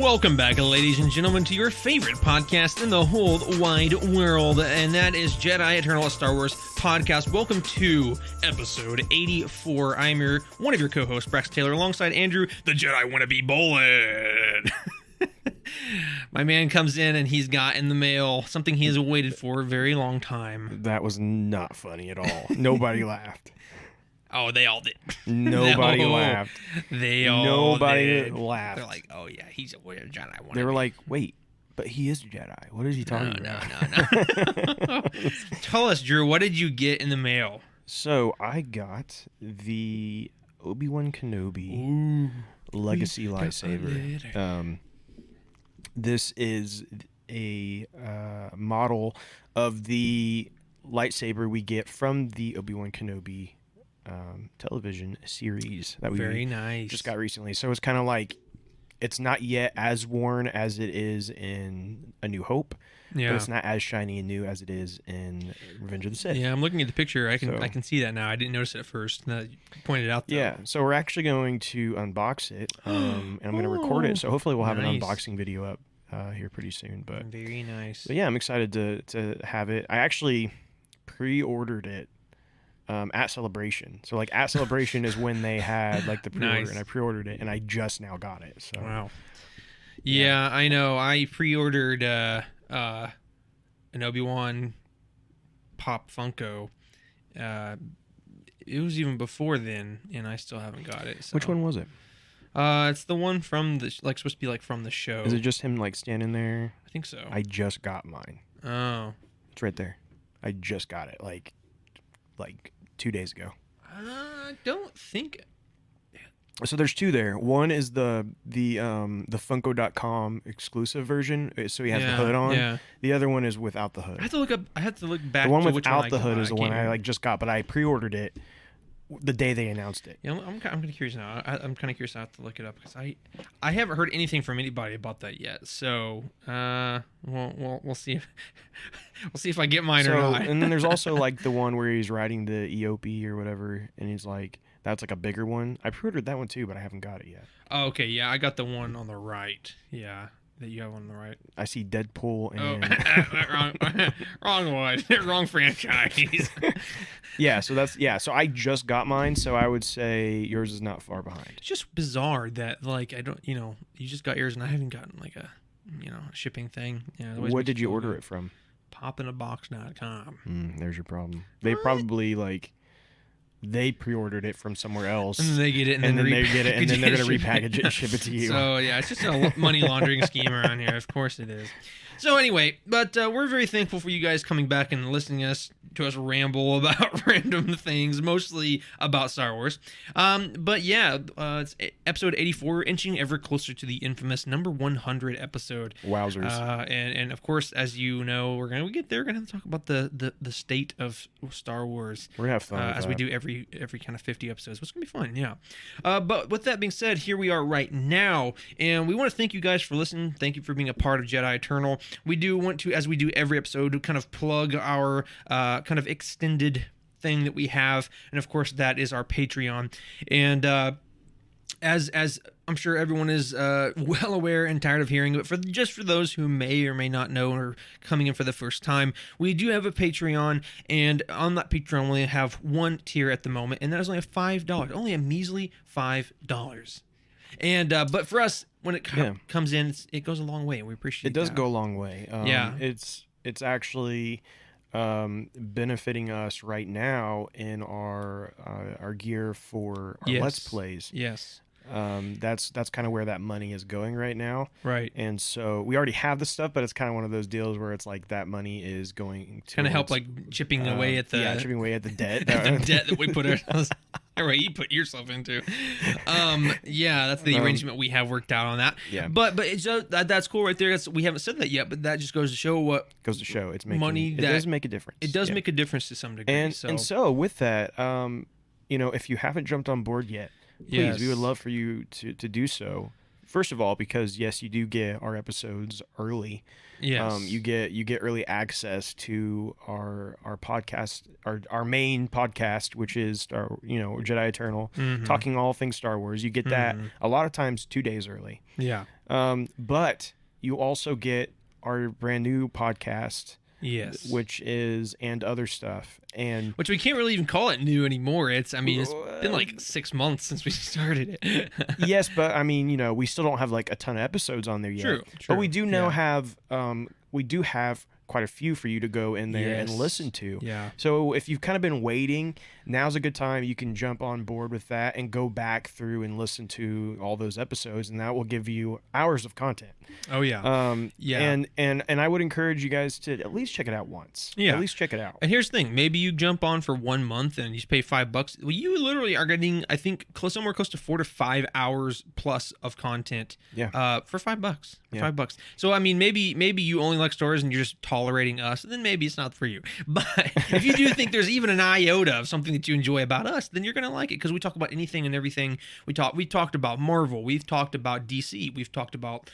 Welcome back, ladies and gentlemen, to your favorite podcast in the whole wide world, and that is Jedi Eternal Star Wars Podcast. Welcome to episode 84. I'm one of your co-hosts, Brax Taylor, alongside Andrew, the Jedi Wannabe Bolin. My man comes in and he's got in the mail something he has waited for a very long time. That was not funny at all. Nobody laughed. Oh, they all did. Nobody laughed. Nobody laughed. They're like, oh yeah, he's a weird Jedi. They were like, wait, but he is a Jedi. What is he talking about? No. Tell us, Drew, what did you get in the mail? So I got the Obi-Wan Kenobi Legacy lightsaber. This is a model of the lightsaber we get from the Obi-Wan Kenobi television series that we just got recently. So it's kind of like, it's not yet as worn as it is in A New Hope, but it's not as shiny and new as it is in Revenge of the Sith. Yeah, I'm looking at the picture. I can see that now. I didn't notice it at first. Now that you pointed it out, though. Yeah, so we're actually going to unbox it, and I'm going to record it. So hopefully we'll have an unboxing video up here pretty soon. But very nice. But yeah, I'm excited to have it. I actually pre-ordered it at Celebration. So like at Celebration is when they had like the pre-order, and I pre-ordered it, and I just now got it. So wow. Yeah, I know. I pre-ordered an Obi-Wan Pop Funko. It was even before then, and I still haven't got it. So. Which one was it? It's the one from the supposed to be like from the show. Is it just him like standing there? I think so. I just got mine. Oh, it's right there. I just got it like 2 days ago. I don't think. So there's two there. One is the Funko.com exclusive version, so he has the hood on. Yeah. The other one is without the hood. I had to look back. The one without the hood is the one I like just got, but I pre-ordered it the day they announced it. Yeah, I'm kind of curious now. I'm kind of curious. I have to look it up because I haven't heard anything from anybody about that yet. So we'll see if I get mine or not. And then there's also like the one where he's riding the EOP or whatever, and he's like, that's like a bigger one. I pre-ordered that one too, but I haven't got it yet. Oh, okay, yeah, I got the one on the right. Yeah, that you have on the right. I see Deadpool and wrong one, wrong franchise. Yeah, so I just got mine, so I would say yours is not far behind. It's just bizarre that like I don't, you just got yours and I haven't gotten like a, shipping thing. What did you order it from? Popinabox.com. There's your problem. They probably they pre-ordered it from somewhere else, and then they get it, and then they get it, and then they're gonna repackage it and ship it to you. So yeah, it's just a money laundering scheme around here. Of course it is. So anyway, but we're very thankful for you guys coming back and listening to us ramble about random things, mostly about Star Wars. But yeah, it's episode 84, inching ever closer to the infamous number 100 episode. Wowzers! And of course, as you know, we're gonna talk about the state of Star Wars. We're gonna have fun as we do every kind of 50 episodes. It's gonna be fun, yeah. But with that being said, here we are right now, and we want to thank you guys for listening. Thank you for being a part of Jedi Eternal. We do want to, as we do every episode, to kind of plug our kind of extended thing that we have, and of course that is our Patreon. And as I'm sure everyone is well aware and tired of hearing, but for those who may or may not know or coming in for the first time, we do have a Patreon, and on that Patreon we only have one tier at the moment, and that is only $5, only a measly $5. And but for us, when it comes in, it goes a long way, and we appreciate it. It does go a long way. It's actually benefiting us right now in our gear for our Let's Plays. Yes. That's kind of where that money is going right now. Right. And so we already have the stuff, but it's kind of one of those deals where it's like that money is going to kind of help like chipping away at the debt. The debt that we put ourselves. Right, you put yourself into. That's the arrangement we have worked out on that. Yeah. But it's that's cool right there. We haven't said that yet, but that just goes to show it's making money. It does make a difference. It does make a difference to some degree. And so with that, if you haven't jumped on board yet, please, we would love for you to do so First of all, because yes, you do get our episodes early. Yes. You get early access to our podcast, our main podcast, which is our Jedi Eternal, talking all things Star Wars. You get that a lot of times 2 days early. Yeah. But you also get our brand new podcast. Yes. Which is and other stuff, and which we can't really even call it new anymore. It's been like 6 months since we started it. Yes, but I mean, we still don't have like a ton of episodes on there yet. True. But we do now have quite a few for you to go in there and listen to. Yeah. So if you've kind of been waiting, now's a good time. You can jump on board with that and go back through and listen to all those episodes, and that will give you hours of content. Oh yeah. Yeah. And I would encourage you guys to at least check it out once. Yeah. At least check it out. And here's the thing: maybe you jump on for 1 month and you just pay $5. Well, you literally are getting, I think, somewhere close to 4 to 5 hours plus of content. Yeah. For $5. Yeah. $5. So I mean, maybe you only like Star Wars and you're just tolerating us, then maybe it's not for you. But if you do think there's even an iota of something that you enjoy about us, then you're gonna like it, because we talk about anything and everything. We talked about Marvel, we've talked about DC, we've talked about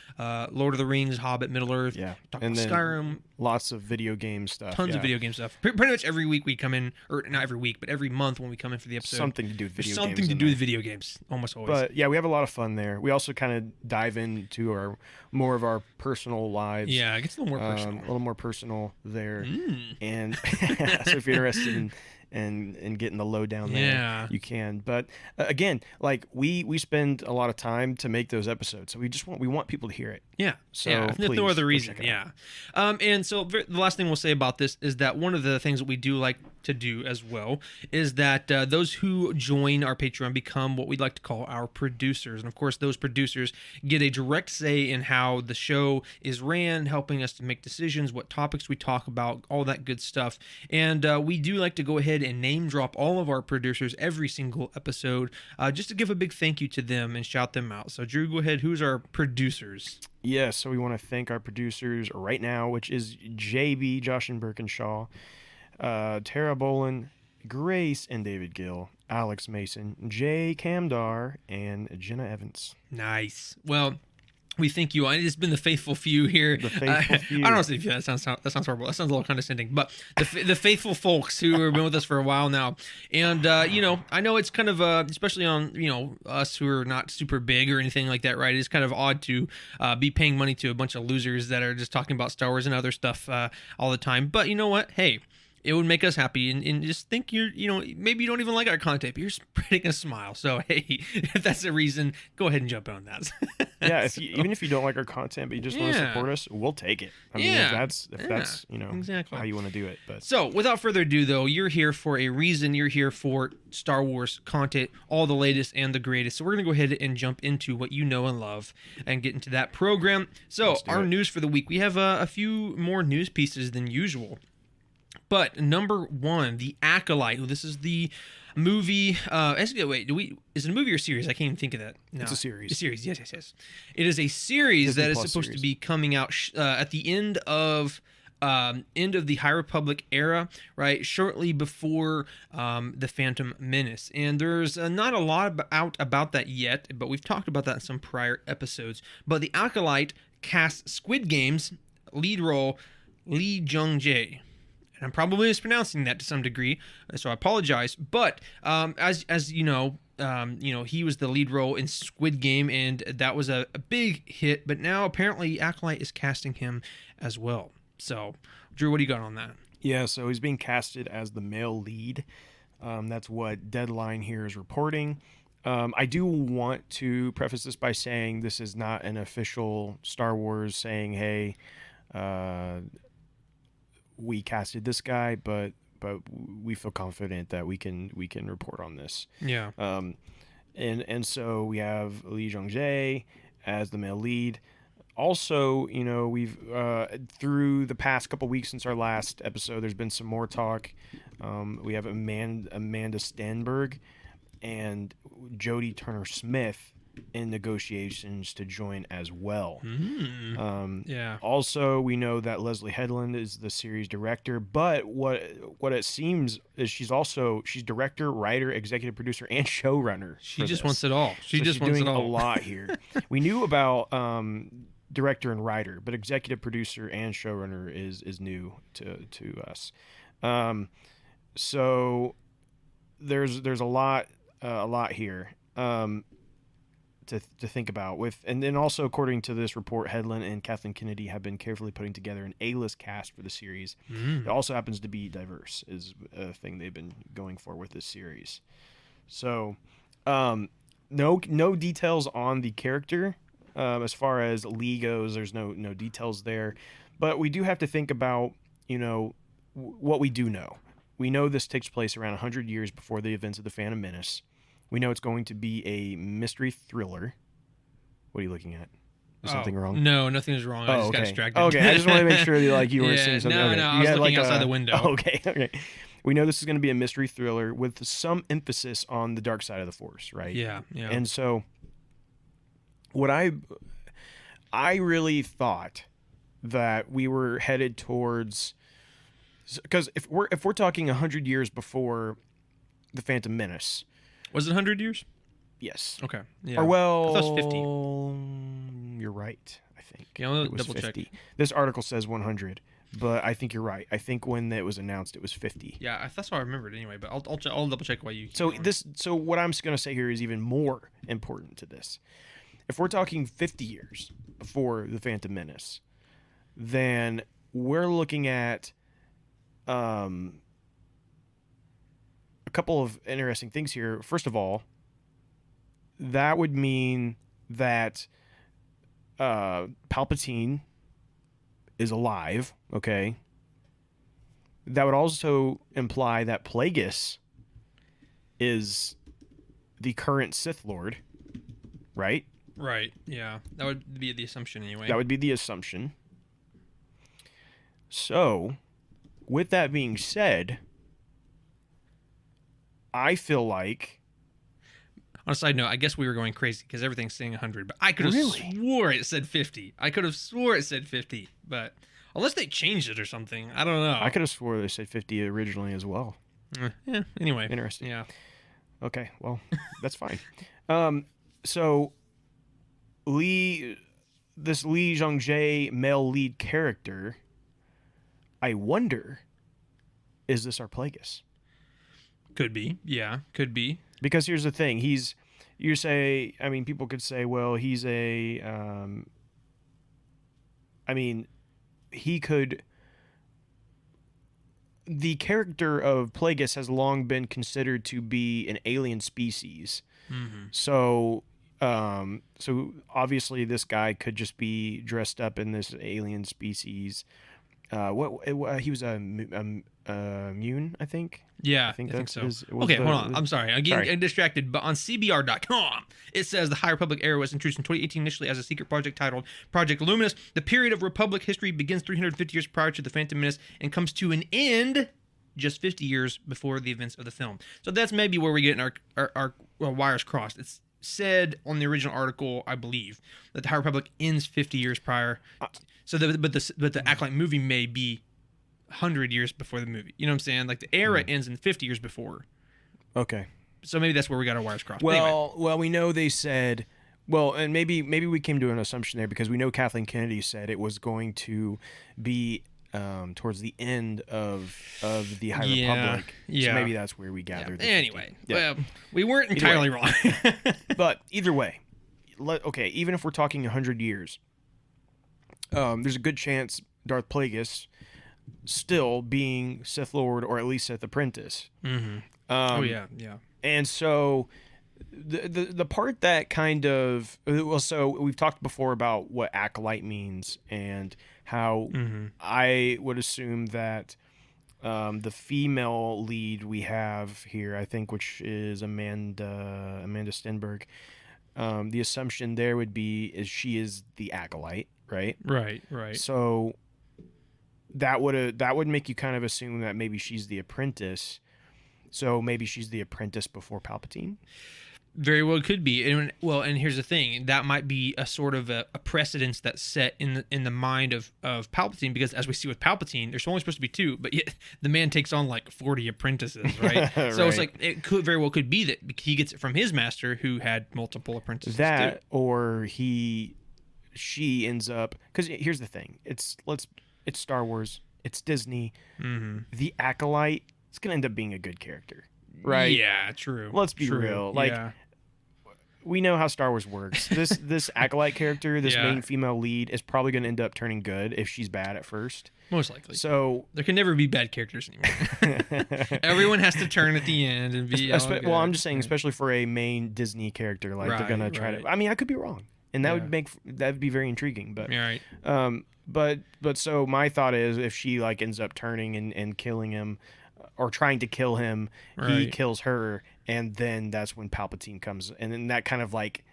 Lord of the Rings, Hobbit, Middle Earth, talked about Skyrim, lots of video game stuff, tons of video game stuff. Pretty much every week we come in, or not every week, but every month when we come in for the episode, something to do with video games. Something to do with video games, almost always. But yeah, we have a lot of fun there. We also kind of dive into more of our personal lives. Yeah, it gets a little more personal. A little more personal there. And so if you're interested in getting the lowdown there, you can. But again, like we spend a lot of time to make those episodes, so we want people to hear it. Yeah. So if no other reason. Yeah. And so the last thing we'll say about this is that one of the things that we do like to do as well is that those who join our Patreon become what we'd like to call our producers. And of course, those producers get a direct say in how the show is ran, helping us to make decisions, what topics we talk about, all that good stuff. And we do like to go ahead and name drop all of our producers every single episode, just to give a big thank you to them and shout them out. So Drew, go ahead. Who's our producers? Yes, so we want to thank our producers right now, which is JB, Josh and Birkinshaw, Tara Bolin, Grace and David Gill, Alex Mason, Jay Camdar, and Jenna Evans. Nice. Well, we thank you. It's been the faithful few here. The faithful few. I don't know if that sounds horrible. That sounds a little condescending, but the faithful folks who have been with us for a while now. And I know it's kind of especially on us who are not super big or anything like that, right? It's kind of odd to be paying money to a bunch of losers that are just talking about Star Wars and other stuff all the time. But you know what? Hey, it would make us happy, and just think maybe you don't even like our content, but you're spreading a smile. So hey, if that's the reason, go ahead and jump on that. Yeah, even if you don't like our content, but you just want to support us, we'll take it. I mean, if that's exactly how you want to do it. But so without further ado, though, you're here for a reason. You're here for Star Wars content, all the latest and the greatest. So we're gonna go ahead and jump into what you know and love, and get into that program. So our news for the week, we have a few more news pieces than usual. But number one, The Acolyte. This is the movie. Is it a movie or series? I can't even think of that. No, it's a series. A series, yes. It is a series Disney that is Plus supposed series. to be coming out at the end of the High Republic era, right? Shortly before the Phantom Menace. And there's not a lot about that yet, but we've talked about that in some prior episodes. But The Acolyte casts Squid Game's lead role, Lee Jung-jae. And I'm probably mispronouncing that to some degree, so I apologize. But as you know, he was the lead role in Squid Game, and that was a big hit. But now apparently Acolyte is casting him as well. So, Drew, what do you got on that? Yeah, so he's being casted as the male lead. That's what Deadline here is reporting. I do want to preface this by saying this is not an official Star Wars saying, hey, we casted this guy, but we feel confident that we can report on this. Yeah. And so we have Lee Jung-jae as the male lead. Also, we've through the past couple weeks since our last episode, there's been some more talk. We have Amanda Stenberg and Jodie Turner-Smith in negotiations to join as well. Yeah. Also, we know that Leslie Headland is the series director, but what it seems is she's director, writer, executive producer, and showrunner. She just wants it all. She's doing a lot here. We knew about director and writer, but executive producer and showrunner is new to us. So there's a lot here. To think about and then also according to this report, Headland and Kathleen Kennedy have been carefully putting together an A-list cast for the series. It also happens to be diverse, is a thing they've been going for with this series. So, no details on the character as far as Lee goes. There's no details there, but we do have to think about what we do know. We know this takes place around 100 years before the events of the Phantom Menace. We know it's going to be a mystery thriller. What are you looking at? Is something wrong? No, nothing is wrong. I just got distracted. Okay, I just want to make sure that you were seeing something. No, okay. I was looking outside the window. Okay. We know this is going to be a mystery thriller with some emphasis on the dark side of the Force, right? Yeah. And so, what I really thought that we were headed towards, because if we're talking 100 years before the Phantom Menace. Was it 100 years? Yes. Okay. Yeah. Or well, I thought it was 50. You're right, I think. Yeah, I'll it was double 50. check. This article says 100, but I think you're right. I think when it was announced, it was 50. Yeah, that's how I remembered anyway. But I'll double check while you. So what I'm going to say here is even more important to this. If we're talking 50 years before the Phantom Menace, then we're looking at a couple of interesting things here. First of all, that would mean that Palpatine is alive, okay? That would also imply that Plagueis is the current Sith Lord, right? Right, yeah. That would be the assumption anyway. That would be the assumption. So, with that being said, I feel like... On a side note, I guess we were going crazy because everything's saying 100, but I could have swore it said 50. I could have swore it said 50, but unless they changed it or something, I don't know. I could have swore they said 50 originally as well. Yeah, anyway. Interesting. Yeah. Okay, well, that's fine. So, this Lee Jong-jae male lead character, I wonder, is this our Plagueis? Could be. Yeah, could be. Because here's the thing. People could say, well, he's the character of Plagueis has long been considered to be an alien species. Mm-hmm. So obviously this guy could just be dressed up in this alien species. He was a Mune, I think. Yeah, I think so. Okay, hold on. I'm sorry. I'm getting distracted. But on CBR.com, it says the High Republic era was introduced in 2018 initially as a secret project titled Project Luminous. The period of Republic history begins 350 years prior to the Phantom Menace and comes to an end just 50 years before the events of the film. So that's maybe where we're getting our wires crossed. It's said on the original article, I believe, that the High Republic ends 50 years prior. So but the Acolyte movie may be 100 years before the movie. You know what I'm saying? Like the era ends in 50 years before. Okay. So maybe that's where we got our wires crossed. Well, we know they said, and maybe we came to an assumption there because we know Kathleen Kennedy said it was going to be towards the end of the High Republic. Yeah. So maybe that's where we gathered. Anyway, well, we weren't entirely wrong. But either way, even if we're talking 100 years, there's a good chance Darth Plagueis still being Sith Lord or at least Sith Apprentice. Mm-hmm. Yeah. And so the part that kind of so we've talked before about what acolyte means and how I would assume that the female lead we have here, I think, which is Amanda Stenberg, the assumption there would be is she is the acolyte, right? Right. So that would make you kind of assume that maybe she's the apprentice. So maybe she's the apprentice before Palpatine. Very well could be. And here's the thing, that might be a sort of a precedence that's set in the mind of Palpatine, because as we see with Palpatine, there's only supposed to be 2, but yet the man takes on like 40 apprentices, right? So it's like, it could very well could be that he gets it from his master, who had multiple apprentices that too. Or she ends up, because here's the thing, it's Star Wars, it's Disney. The acolyte is gonna end up being a good character, right? Yeah, true. Let's be real. Like, we know how Star Wars works. This acolyte character, this main female lead, is probably going to end up turning good if she's bad at first. Most likely. So there can never be bad characters anymore. Everyone has to turn at the end and be. Well, I'm just saying, especially for a main Disney character, like they're going to try to. I mean, I could be wrong, and that would be very intriguing. But but so my thought is, if she like ends up turning and killing him, or trying to kill him, he kills her, and then that's when Palpatine comes, and then that kind of like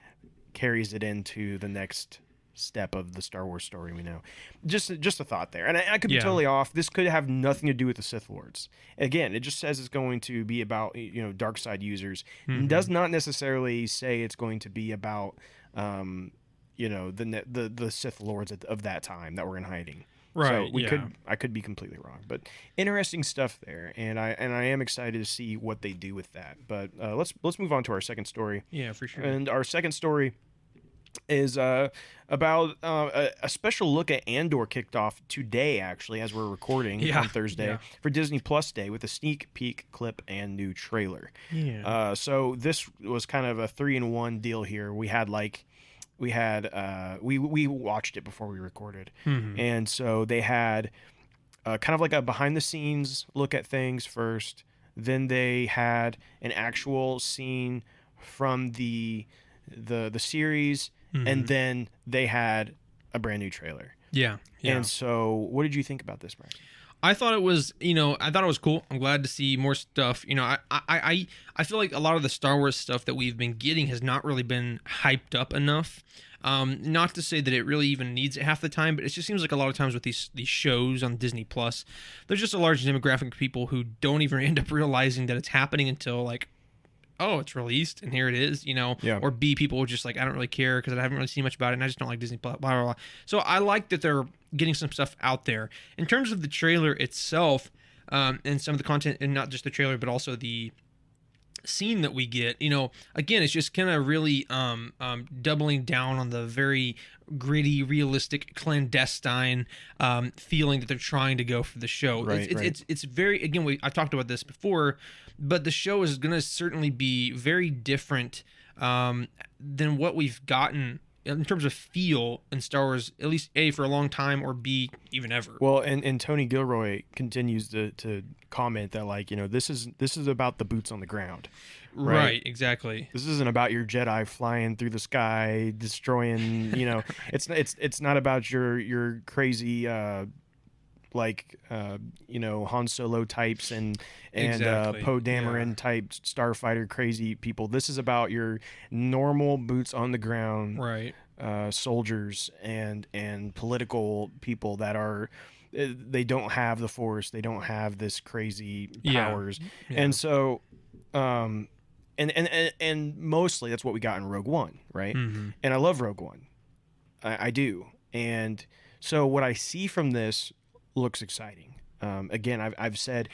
carries it into the next step of the Star Wars story we know. Just a thought there, and I could be totally off. This could have nothing to do with the Sith Lords. Again, it just says it's going to be about dark side users. It does not necessarily say it's going to be about the Sith Lords of that time that were in hiding. Right. So I could be completely wrong, but interesting stuff there, and I am excited to see what they do with that. But let's move on to our second story. Yeah, for sure. And our second story is about a special look at Andor kicked off today, actually, as we're recording on Thursday for Disney Plus Day, with a sneak peek clip and new trailer. Yeah. So this was kind of a 3-in-1 deal here. We watched it before we recorded, and so they had kind of like a behind the scenes look at things first. Then they had an actual scene from the series, and then they had a brand new trailer. Yeah. And so, what did you think about this, Brian? I thought it was, cool. I'm glad to see more stuff. I feel like a lot of the Star Wars stuff that we've been getting has not really been hyped up enough. Not to say that it really even needs it half the time, but it just seems like a lot of times with these shows on Disney Plus, there's just a large demographic of people who don't even end up realizing that it's happening until like, oh, it's released and here it is, or B, people are just like, I don't really care because I haven't really seen much about it and I just don't like Disney, blah, blah, blah. So I like that they're getting some stuff out there. In terms of the trailer itself, and some of the content, and not just the trailer, but also the scene that we get, again, it's just kind of really doubling down on the very gritty, realistic, clandestine feeling that they're trying to go for the show. It's very, again, I've talked about this before, but the show is going to certainly be very different than what we've gotten in terms of feel in Star Wars, at least A, for a long time, or B, even ever. Well, and Tony Gilroy continues to comment that, like, this is about the boots on the ground. Right, exactly. This isn't about your Jedi flying through the sky, destroying, it's not about your crazy Han Solo types and Poe Dameron type starfighter crazy people. This is about your normal boots on the ground, soldiers and political people that are, they don't have the Force, they don't have this crazy powers, and so and mostly that's what we got in Rogue One, right? And I love Rogue One, I do, and so what I see from this looks exciting. Again, I've said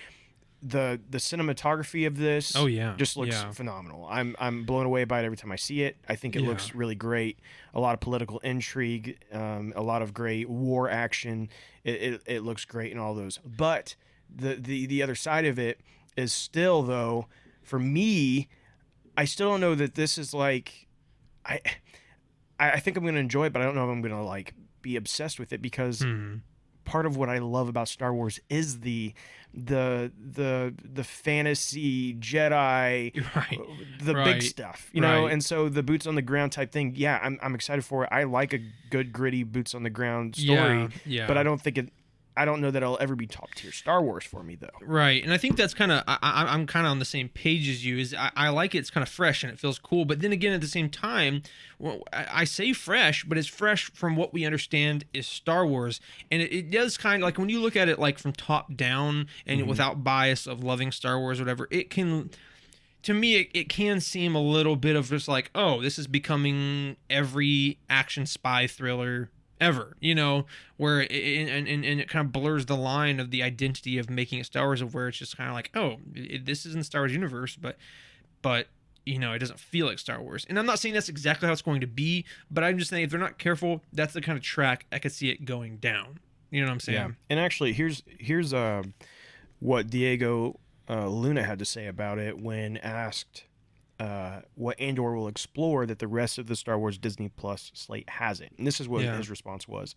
the cinematography of this just looks phenomenal. I'm blown away by it every time I see it. I think it looks really great. A lot of political intrigue, a lot of great war action. It looks great in all those. But the other side of it is still, though, for me, I still don't know that this is like, I think I'm going to enjoy it, but I don't know if I'm going to like be obsessed with it, because part of what I love about Star Wars is the fantasy Jedi, the big stuff, know. And so the boots on the ground type thing, I'm excited for it. I like a good gritty boots on the ground story, but I don't know that it'll ever be top tier Star Wars for me, though. Right, and I think that's kind of, I'm kind of on the same page as you. Is I like it. It's kind of fresh and it feels cool. But then again, at the same time, I say fresh, but it's fresh from what we understand is Star Wars, and it does kind of like, when you look at it like from top down and without bias of loving Star Wars or whatever, it can. to me, it can seem a little bit of just like, oh, this is becoming every action spy thriller ever, where it kind of blurs the line of the identity of making it Star Wars, of where it's just kind of like, oh, this isn't the Star Wars universe, but it doesn't feel like Star Wars. And I'm not saying that's exactly how it's going to be, but I'm just saying if they're not careful, that's the kind of track I could see it going down. You know what I'm saying? Yeah. And actually, here's what Diego Luna had to say about it when asked what Andor will explore that the rest of the Star Wars Disney Plus slate hasn't. And this is what his response was.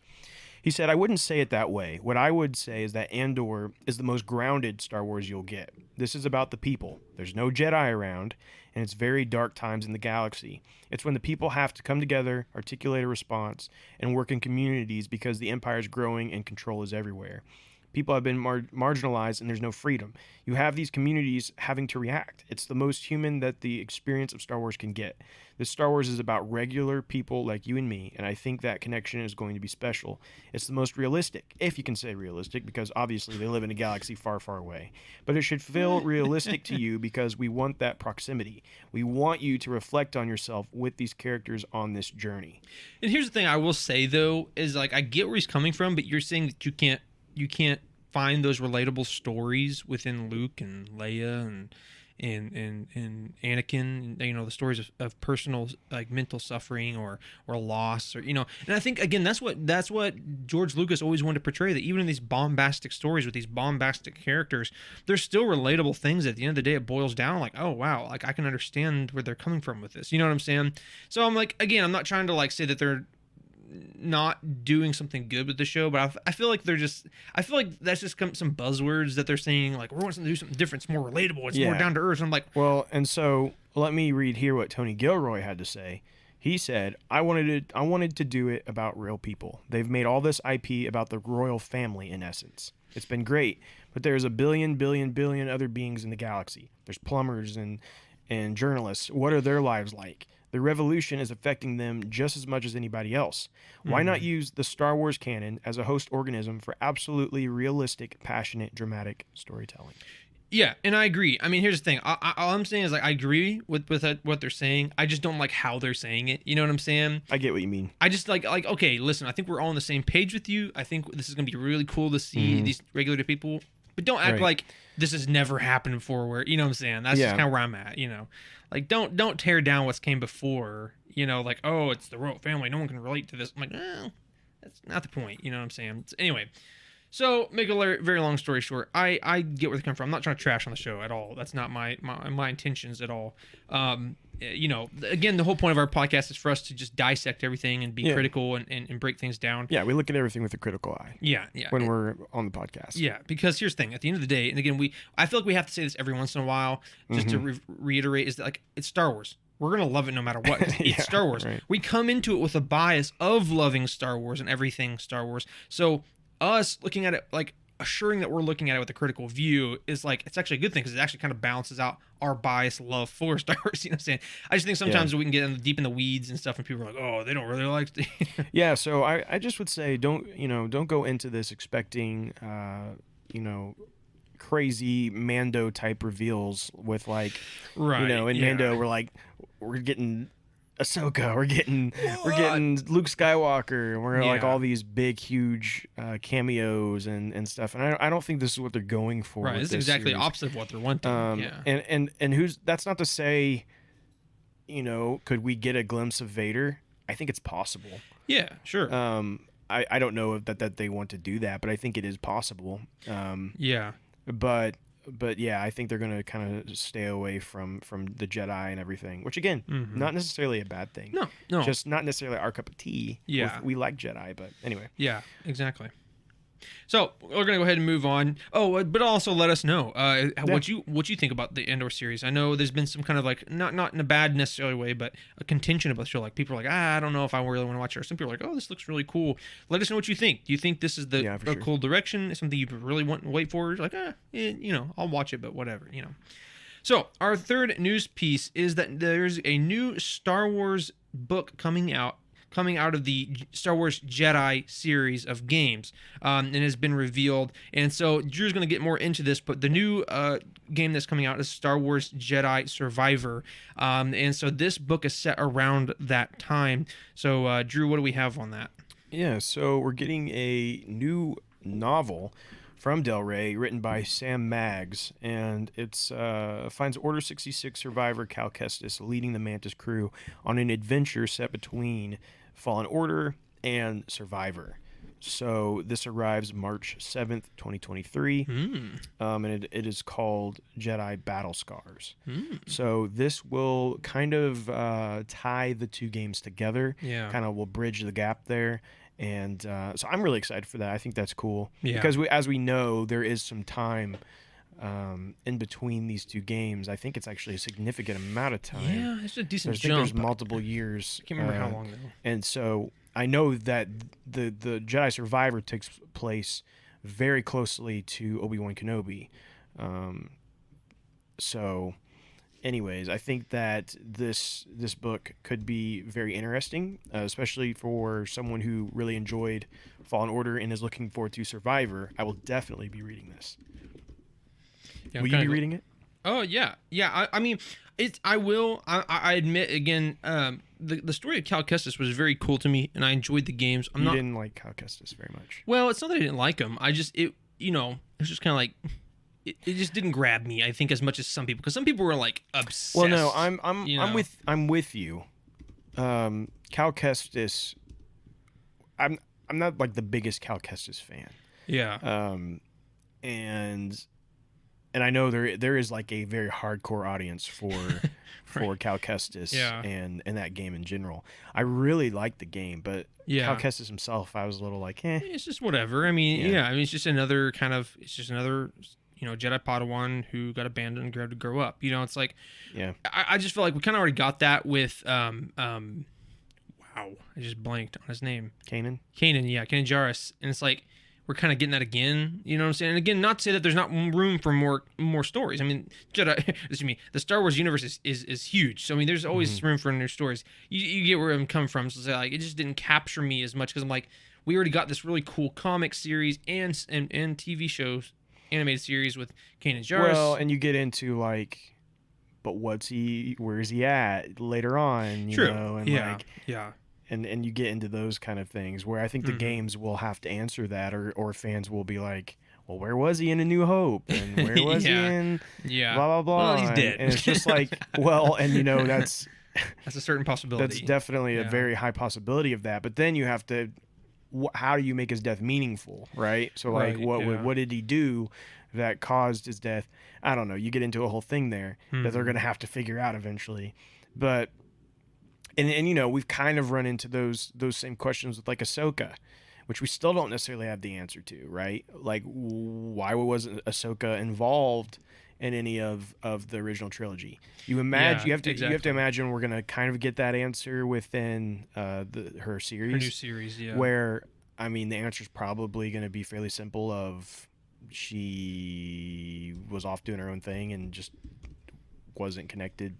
He said, "I wouldn't say it that way. What I would say is that Andor is the most grounded Star Wars you'll get. This is about the people. There's no Jedi around, and it's very dark times in the galaxy. It's when the people have to come together, articulate a response, and work in communities because the Empire is growing and control is everywhere. People have been marginalized and there's no freedom. You have these communities having to react. It's the most human that the experience of Star Wars can get. This Star Wars is about regular people like you and me, and I think that connection is going to be special. It's the most realistic, if you can say realistic, because obviously they live in a galaxy far, far away. But it should feel realistic to you because we want that proximity. We want you to reflect on yourself with these characters on this journey." And here's the thing I will say, though, is like I get where he's coming from, but you're saying that you can't find those relatable stories within Luke and Leia and Anakin, the stories of personal, like, mental suffering or loss, or and I think again that's what George Lucas always wanted to portray, that even in these bombastic stories with these bombastic characters, there's still relatable things. At the end of the day, it boils down like, oh wow, like I can understand where they're coming from with this, you know what I'm saying? So I'm like, again, I'm not trying to like say that they're not doing something good with the show, but I feel like that's just some buzzwords that they're saying, like, we're wanting to do something different, it's more relatable, it's more down to earth. I'm like, well, and so let me read here what Tony Gilroy had to say. He said, I wanted to do it about real people. They've made all this IP about the royal family in essence. It's been great, but there's a billion other beings in the galaxy. There's plumbers and journalists. What are their lives like? The revolution is affecting them just as much as anybody else. Why not use the Star Wars canon as a host organism for absolutely realistic, passionate, dramatic storytelling? Yeah, and I agree. I mean, here's the thing. All I'm saying is, like, I agree with what they're saying. I just don't like how they're saying it. You know what I'm saying? I get what you mean. I just like okay, listen, I think we're all on the same page with you. I think this is going to be really cool to see these regular people. But don't act like this has never happened before, where, you know what I'm saying? That's just kind of where I'm at, Like, don't tear down what's came before, like, oh, it's the royal family, no one can relate to this. I'm like, that's not the point, you know what I'm saying? Anyway, so make a very long story short, I get where they come from. I'm not trying to trash on the show at all. That's not my intentions at all. Again, the whole point of our podcast is for us to just dissect everything and be critical and break things down. Yeah, we look at everything with a critical eye. Yeah. When we're on the podcast. Yeah, because here's the thing. At the end of the day, and again, I feel like we have to say this every once in a while, just to reiterate, is that, like, it's Star Wars. We're going to love it no matter what. It's Star Wars. Right. We come into it with a bias of loving Star Wars and everything Star Wars. So us looking at it, like, assuring that we're looking at it with a critical view is, like, it's actually a good thing, because it actually kind of balances out our biased love for Star Wars. You know what I'm saying? I just think sometimes we can get deep in the weeds and stuff, and people are like, oh, they don't really like it. Yeah, so I just would say don't go into this expecting crazy Mando type reveals with, like, in Mando we're getting Ahsoka, we're getting Luke Skywalker, and we're like all these big, huge cameos and stuff. And I don't think this is what they're going for. Right, this is exactly the opposite of what they're wanting. And that's not to say, could we get a glimpse of Vader? I think it's possible. Yeah, sure. I don't know if that they want to do that, but I think it is possible. But yeah, I think they're going to kind of stay away from the Jedi and everything, which, again, not necessarily a bad thing. No. Just not necessarily our cup of tea. Yeah. We like Jedi, but anyway. Yeah, exactly. So we're going to go ahead and move on. Oh, but also let us know what you think about the Andor series. I know there's been some kind of, like, not in a bad necessarily way, but a contention about the show. Like, people are like, I don't know if I really want to watch it. Or some people are like, oh, this looks really cool. Let us know what you think. Do you think this is a cool direction? Is something you really want to wait for? You're like, I'll watch it, but whatever, So our third news piece is that there's a new Star Wars book coming out coming out of the Star Wars Jedi series of games, and has been revealed. And so Drew's going to get more into this, but the new game that's coming out is Star Wars Jedi Survivor, and so this book is set around that time. So Drew, what do we have on that? Yeah, so we're getting a new novel from Del Rey, written by Sam Maggs, and it's finds Order 66 survivor Cal Kestis leading the Mantis crew on an adventure set between Fallen Order and Survivor. So this arrives March 7th, 2023, and it is called Jedi Battle Scars. So this will kind of tie the two games together, kind of will bridge the gap there. And so I'm really excited for that. I think that's cool. Because as we know, there is some time in between these two games. I think it's actually a significant amount of time. Yeah, it's a decent jump. There's multiple years. I can't remember how long, though. And so I know that the Jedi Survivor takes place very closely to Obi-Wan Kenobi. So anyways, I think that this book could be very interesting, especially for someone who really enjoyed Fallen Order and is looking forward to Survivor. I will definitely be reading this. Yeah, will you be reading it? Oh yeah. I mean, I will. I admit again, the story of Cal Kestis was very cool to me, and I enjoyed the games. You didn't like Cal Kestis very much. Well, it's not that I didn't like him. I just it's just kind of like. It just didn't grab me, I think, as much as some people, because some people were like obsessed. Well, no, I'm with you. Cal Kestis, I'm not like the biggest Cal Kestis fan. Yeah. And I know there is like a very hardcore audience for right. Cal Kestis and that game in general. I really liked the game, but Cal Kestis himself, I was a little like, It's just whatever. I mean, it's just another Jedi Padawan who got abandoned and had to grow up. It's like, I just feel like we kind of already got that with, wow, I just blanked on his name. Kanan, Jarrus. And it's like, we're kind of getting that again, you know what I'm saying? And again, not to say that there's not room for more stories. I mean, the Star Wars universe is huge. So, I mean, there's always room for new stories. You get where I'm coming from. So, it's like, it just didn't capture me as much because I'm like, we already got this really cool comic series and TV shows, animated series with Kanan Jarrus. Well, and you get into like, but where's he at later on? You know, and and you get into those kind of things where I think the games will have to answer that, or fans will be like, well, where was he in A New Hope? And where was he in blah, blah, blah. Well, he's dead. And it's just like, well, and that's a certain possibility. That's definitely a very high possibility of that. But then you have to, how do you make his death meaningful, right? So like, what did he do that caused his death? I don't know. You get into a whole thing there that they're going to have to figure out eventually. But and we've kind of run into those same questions with like Ahsoka, which we still don't necessarily have the answer to, right? Like, why wasn't Ahsoka involved in any of the original trilogy? You imagine you have to imagine we're gonna kind of get that answer within her series, her new series, where I mean the answer is probably going to be fairly simple: of she was off doing her own thing and just wasn't connected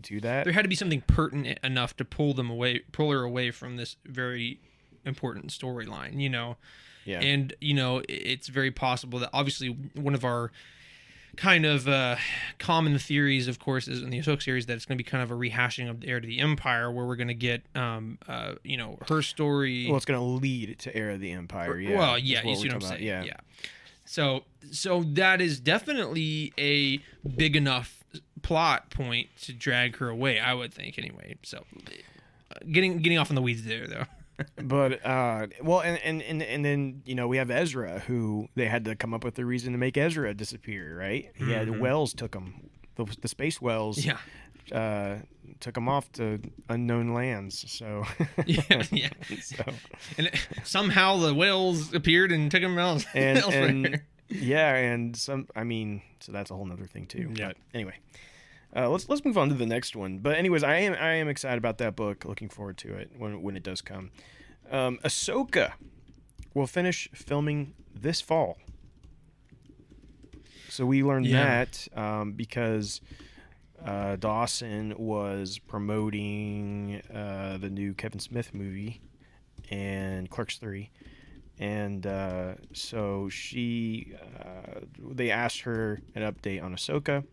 to that. There had to be something pertinent enough to pull her away from this very important storyline, Yeah. And it's very possible that obviously one of our kind of common theories, of course, is in the Ahsoka series that it's going to be kind of a rehashing of the Heir to the Empire, where we're going to get her story. Well, it's going to lead to Heir of the Empire. Yeah. Well, yeah, you see what I'm saying. Yeah. So that is definitely a big enough plot point to drag her away, I would think, anyway. So getting off in the weeds there, though. But well, and then we have Ezra, who they had to come up with a reason to make Ezra disappear, right? He had Wells took him, the space Wells. Yeah. Took him off to unknown lands. So yeah. So and somehow the whales appeared and took him elsewhere. And so that's a whole nother thing too. Yeah. But anyway, let's move on to the next one. But anyways, I am excited about that book. Looking forward to it when it does come. Ahsoka will finish filming this fall. So we learned that because Dawson was promoting the new Kevin Smith movie and Clerks 3. And so they asked her an update on Ahsoka.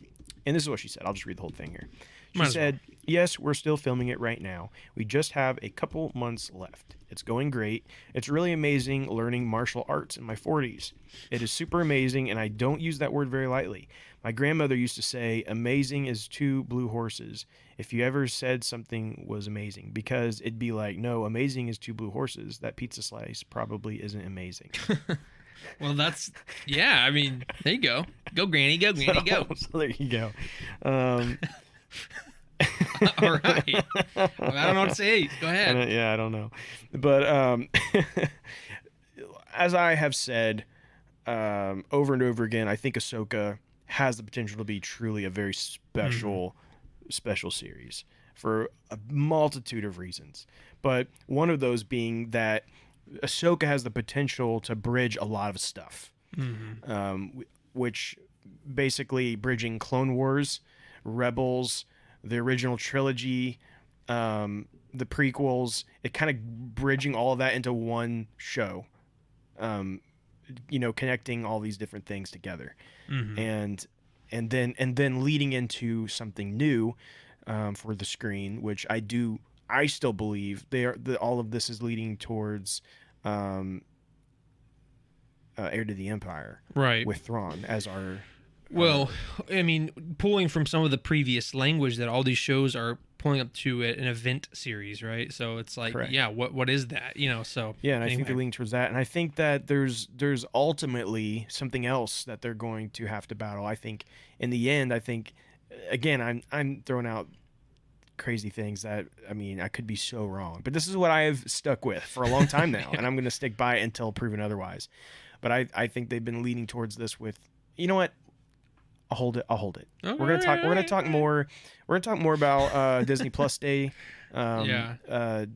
And this is what she said. I'll just read the whole thing here. She said, yes, we're still filming it right now. We just have a couple months left. It's going great. It's really amazing learning martial arts in my 40s. It is super amazing, and I don't use that word very lightly. My grandmother used to say, amazing is 2 blue horses. If you ever said something was amazing, because it'd be like, no, amazing is 2 blue horses. That pizza slice probably isn't amazing. Well, yeah, I mean, there you go. Go, Granny, go, Granny, go. So there you go. All right. Well, I don't know what to say. Go ahead. I don't know. But as I have said over and over again, I think Ahsoka has the potential to be truly a very special series for a multitude of reasons. But one of those being that Ahsoka has the potential to bridge a lot of stuff, which basically bridging Clone Wars, Rebels, the original trilogy, the prequels, it kind of bridging all of that into one show, connecting all these different things together, and then leading into something new for the screen, which I still believe all of this is leading towards Heir to the Empire, right? With Thrawn as our. Well, I mean, pulling from some of the previous language that all these shows are pulling up to an event series, right? So it's like, correct. Yeah, what is that? So yeah, and anyway. I think they're leaning towards that, and I think that there's ultimately something else that they're going to have to battle. I think in the end, again, I'm throwing out crazy things that, I mean, I could be so wrong, but this is what I have stuck with for a long time now, and I'm going to stick by it until proven otherwise. But I think they've been leaning towards this with, you know what? I'll hold it. We're gonna talk more. We're gonna talk more about Disney Plus Day, in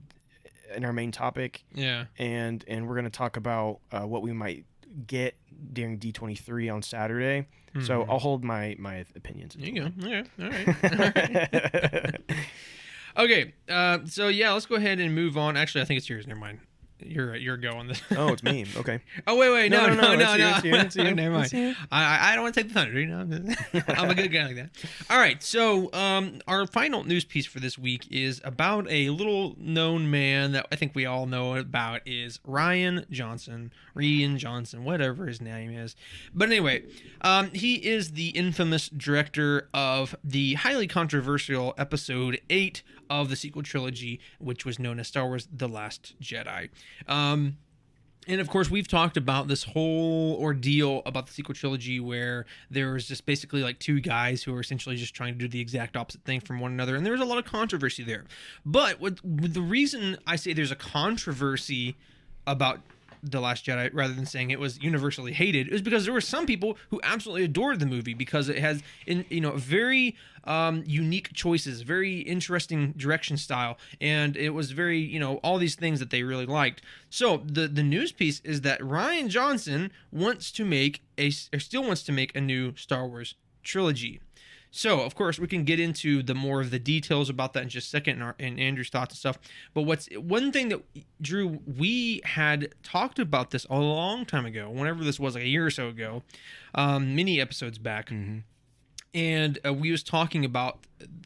our main topic. Yeah, and we're gonna talk about what we might get during D23 on Saturday. So I'll hold my opinions. There you go. Yeah. All right. Okay. So yeah, let's go ahead and move on. Actually, I think it's yours. Never mind. You're going this. Oh, it's me. Okay. Oh wait, no. It's you. Never mind. I don't want to take the thunder. I'm a good guy like that. All right. So our final news piece for this week is about a little known man that I think we all know about, is Rian Johnson, whatever his name is. But anyway, he is the infamous director of the highly controversial Episode 8 of the sequel trilogy, which was known as Star Wars: The Last Jedi. And of course, we've talked about this whole ordeal about the sequel trilogy where there was just basically like 2 guys who were essentially just trying to do the exact opposite thing from one another. And there was a lot of controversy there. But the reason I say there's a controversy about The Last Jedi rather than saying it was universally hated is because there were some people who absolutely adored the movie because it has very unique choices, very interesting direction style, and it was very all these things that they really liked. So the news piece is that Rian Johnson still wants to make a new Star Wars trilogy. So, of course, we can get into the more of the details about that in just a second and Andrew's thoughts and stuff. But one thing that, Drew, we had talked about this a long time ago, whenever this was, like a year or so ago, many episodes back. Mm-hmm. And we was talking about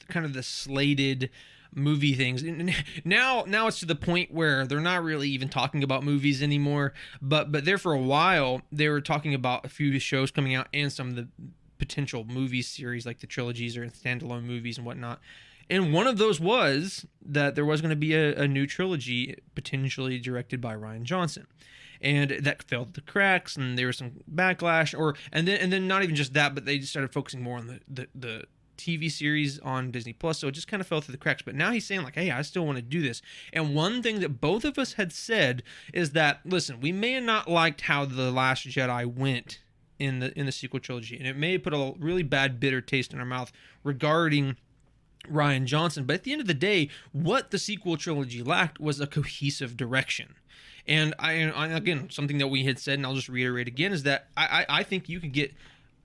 kind of the slated movie things. And now it's to the point where they're not really even talking about movies anymore. But there for a while, they were talking about a few shows coming out and some of the potential movie series like the trilogies or standalone movies and whatnot. And one of those was that there was going to be a new trilogy potentially directed by Rian Johnson. And that fell through the cracks, and there was some backlash, and then not even just that, but they just started focusing more on the TV series on Disney Plus, so it just kind of fell through the cracks. But now he's saying like, hey, I still want to do this. And one thing that both of us had said is that, listen, we may have not liked how The Last Jedi went in the sequel trilogy, and it may put a really bad bitter taste in our mouth regarding Rian Johnson, but at the end of the day, what the sequel trilogy lacked was a cohesive direction. And I again, something that we had said, and I'll just reiterate again, is that I think you could get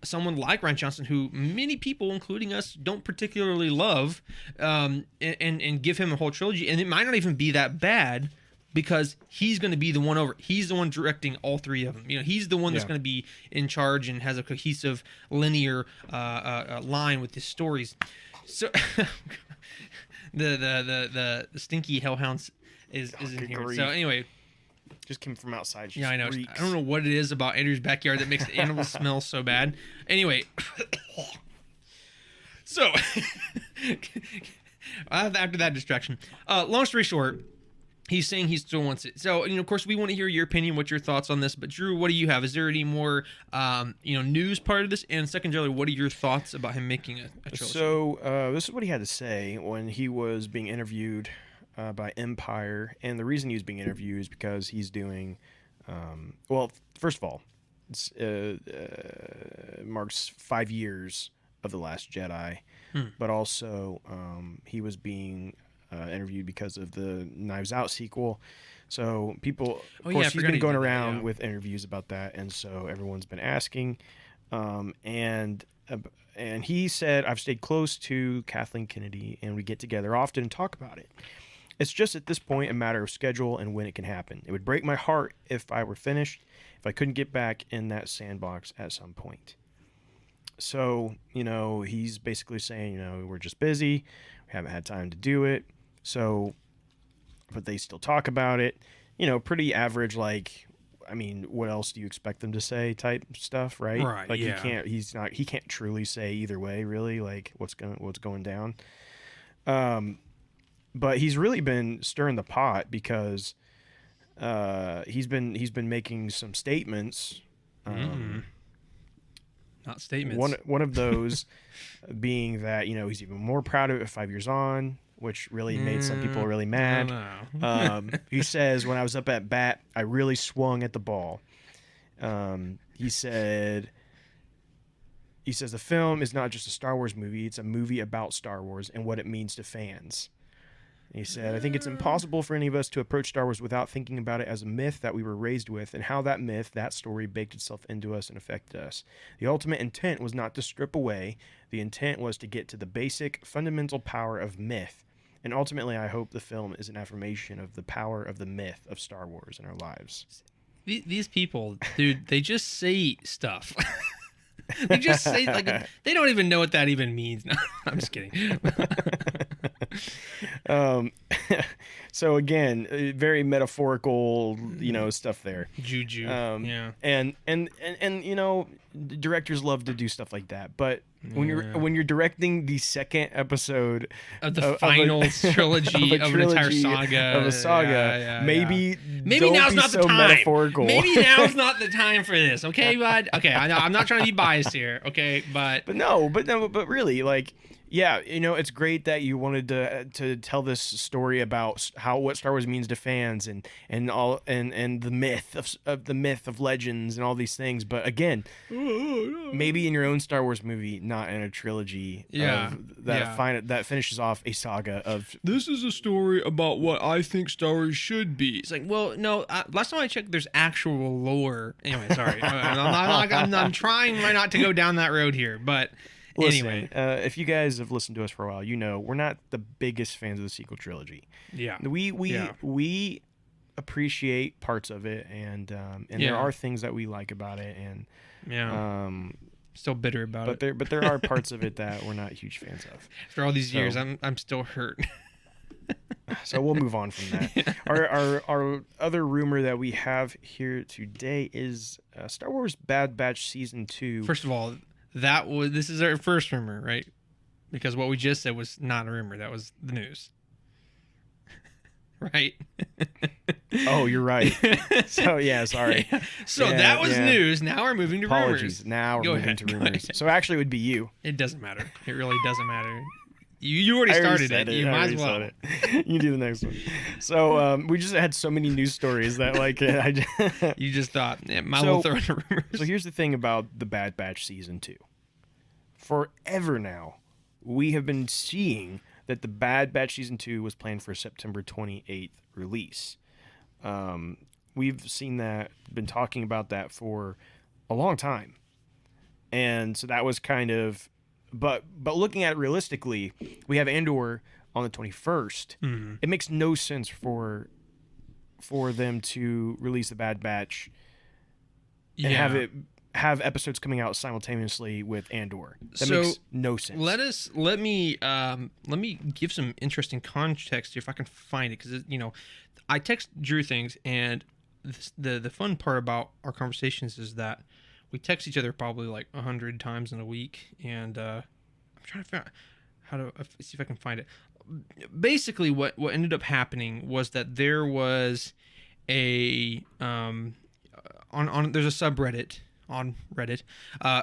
someone like Ryan Johnson, who many people, including us, don't particularly love, and give him a whole trilogy, and it might not even be that bad. Because he's going to be the one over. He's the one directing all three of them. He's the one that's going to be in charge and has a cohesive, linear line with his stories. So the stinky hellhounds is in here. Grief. So anyway, just came from outside. I know. Reeks. I don't know what it is about Andrew's backyard that makes the animals smell so bad. Anyway, so after that distraction, long story short. He's saying he still wants it. So, of course, we want to hear your opinion, what's your thoughts on this. But, Drew, what do you have? Is there any more, news part of this? And secondarily, what are your thoughts about him making a trilogy? So, this is what he had to say when he was being interviewed by Empire. And the reason he was being interviewed is because he's doing, first of all, it marks 5 years of The Last Jedi. But also, he was being... interviewed because of the Knives Out sequel. So people, of course, he's been going around with interviews about that, and so everyone's been asking. And he said, I've stayed close to Kathleen Kennedy, and we get together often and talk about it. It's just at this point a matter of schedule and when it can happen. It would break my heart if I were finished, if I couldn't get back in that sandbox at some point. So, he's basically saying, we're just busy. We haven't had time to do it. So, but they still talk about it, pretty average, what else do you expect them to say type stuff, right? Right. Like he can't truly say either way, really, like what's going down. But he's really been stirring the pot because, he's been making some statements, not statements. One of those being that, he's even more proud of it 5 years on, which really made some people really mad. He says, when I was up at bat, I really swung at the ball. He says the film is not just a Star Wars movie, it's a movie about Star Wars and what it means to fans. He said, I think it's impossible for any of us to approach Star Wars without thinking about it as a myth that we were raised with and how that myth, that story, baked itself into us and affected us. The ultimate intent was not to strip away. The intent was to get to the basic, fundamental power of myth. And ultimately, I hope the film is an affirmation of the power of the myth of Star Wars in our lives. These people, dude, they just say stuff. They just say, they don't even know what that even means. No, I'm just kidding. So again, very metaphorical, stuff there. Juju. Yeah. And directors love to do stuff like that, but when you're directing the second episode of the final trilogy of an entire saga, maybe now's not the time. Metaphorical. Maybe now's not the time for this. Okay, bud. Okay, I know I'm not trying to be biased here. Okay, but really, it's great that you wanted to tell this story about what Star Wars means to fans and the myth of legends and all these things. But again, maybe in your own Star Wars movie, not in a trilogy. That finishes off a saga of. This is a story about what I think Star Wars should be. It's like, well, no. Last time I checked, there's actual lore. Anyway, sorry. I'm trying not to go down that road here, but. Listen, anyway, if you guys have listened to us for a while, we're not the biggest fans of the sequel trilogy. Yeah, we appreciate parts of it, and there are things that we like about it, and still bitter about it. But there are parts of it that we're not huge fans of. After all these years, I'm still hurt. So we'll move on from that. Our other rumor that we have here today is Star Wars Bad Batch Season 2. First of all. This is our first rumor, right? Because what we just said was not a rumor. That was the news. Right? Oh, you're right. So, sorry. Yeah. So that was news. Now we're moving to Apologies. rumors. Now we're moving to rumors. So actually it would be you. It doesn't matter. It really doesn't matter. You already started it. You might as well. You do the next one. So we just had so many news stories that you just thought, might as well throw in the rumors. So here's the thing about the Bad Batch Season 2. Forever now, we have been seeing that the Bad Batch Season 2 was planned for September 28th release. We've seen that, been talking about that for a long time. And so that was kind of, but looking at it realistically, we have Andor on the 21st. Mm-hmm. It makes no sense for them to release the Bad Batch and have episodes coming out simultaneously with Andor. That makes no sense. Let me give some interesting context here if I can find it, because I text Drew things, and the fun part about our conversations is that we text each other probably like 100 times in a week, and I'm trying to figure out how to see if I can find it. Basically, what ended up happening was that there was a there's a subreddit on Reddit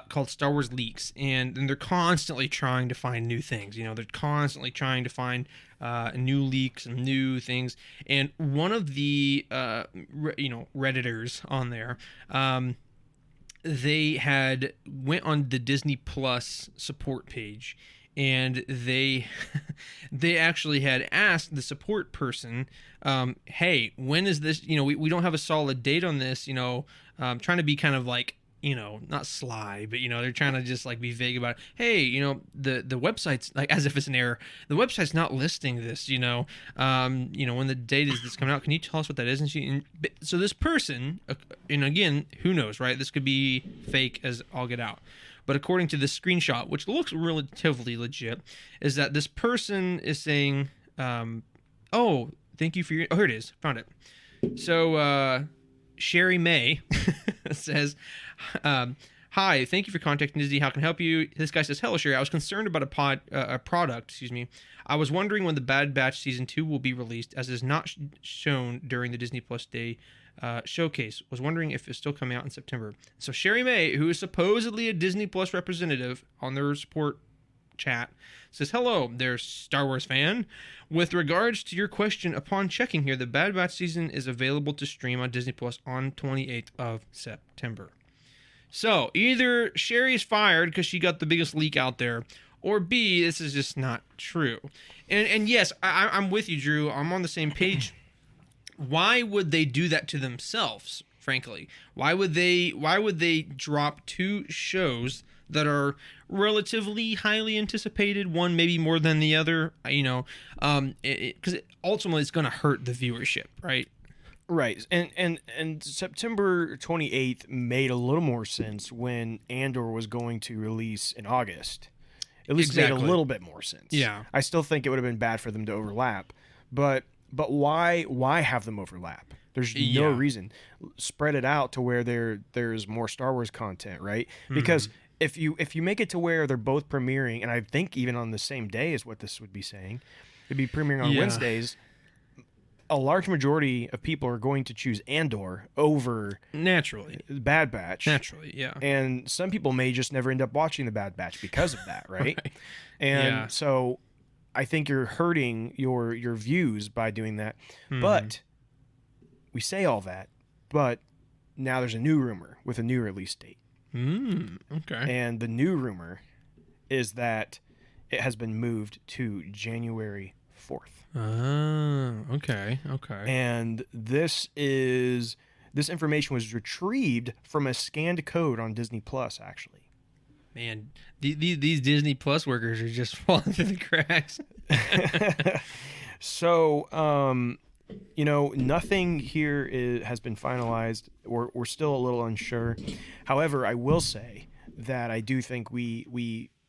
called Star Wars Leaks, and they're constantly trying to find new things. They're constantly trying to find new leaks and new things. And one of the Redditors on there, they had went on the Disney Plus support page, and they actually had asked the support person, hey, when is this, we don't have a solid date on this, trying to be kind of like, not sly, but they're trying to just like be vague about it. Hey, the website's like, as if it's an error, the website's not listing this, when the date is this coming out, can you tell us what that is? And so this person, and again, who knows, right? This could be fake as all get out. But according to this screenshot, which looks relatively legit, is that this person is saying, oh, thank you for your, oh, here it is, found it. So, Sherry May says, hi, thank you for contacting Disney. How can I help you? This guy says, hello, Sherry. I was concerned about a product, I was wondering when the Bad Batch Season 2 will be released, as it is not shown during the Disney Plus Day showcase. Was wondering if it's still coming out in September. So Sherry May, who is supposedly a Disney Plus representative on their support chat, says, hello there, Star Wars fan. With regards to your question, upon checking here, the Bad Batch season is available to stream on Disney Plus on 28th of September. So either Sherry's fired because she got the biggest leak out there, or B, this is just not true. And yes, I'm with you, Drew. I'm on the same page. Why would they do that to themselves, frankly? Why would they drop two shows that are relatively highly anticipated, one maybe more than the other, because ultimately it's going to hurt the viewership, right? Right. And September 28th made a little more sense when Andor was going to release in August. At least made a little bit more sense. Yeah. I still think it would have been bad for them to overlap, but why have them overlap? There's no reason. Spread it out to where there's more Star Wars content, right? Because if you make it to where they're both premiering, and I think even on the same day is what this would be saying, it'd be premiering on Wednesdays, a large majority of people are going to choose Andor over naturally Bad Batch. Naturally, yeah. And some people may just never end up watching the Bad Batch because of that, right? And so I think you're hurting your views by doing that. But we say all that, but now there's a new rumor with a new release date. Okay. And the new rumor is that it has been moved to January 4th. Okay. And this information was retrieved from a scanned code on Disney Plus, actually. Man, these Disney Plus workers are just falling through the cracks. So, nothing here has been finalized. We're still a little unsure. However, I will say that I do think we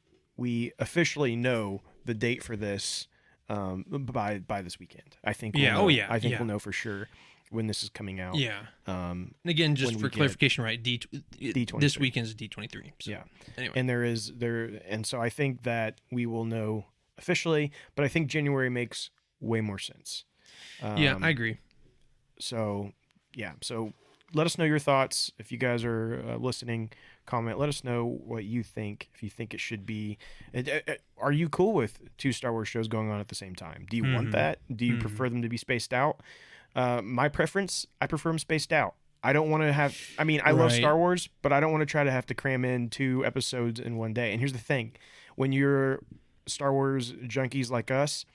officially know the date for this by this weekend. I think. I think we'll know for sure when this is coming out. Yeah. And again, just for clarification, right? D23. This weekend's D23. So, yeah. Anyway. And so I think that we will know officially, but I think January makes way more sense. Yeah, I agree. So, yeah. So let us know your thoughts. If you guys are listening, comment. Let us know what you think, if you think it should be. Are you cool with two Star Wars shows going on at the same time? Do you want that? Do you prefer them to be spaced out? My preference, I prefer them spaced out. I don't want to have, I love Star Wars, but I don't want to try to have to cram in 2 episodes in one day. And here's the thing. When you're Star Wars junkies like us,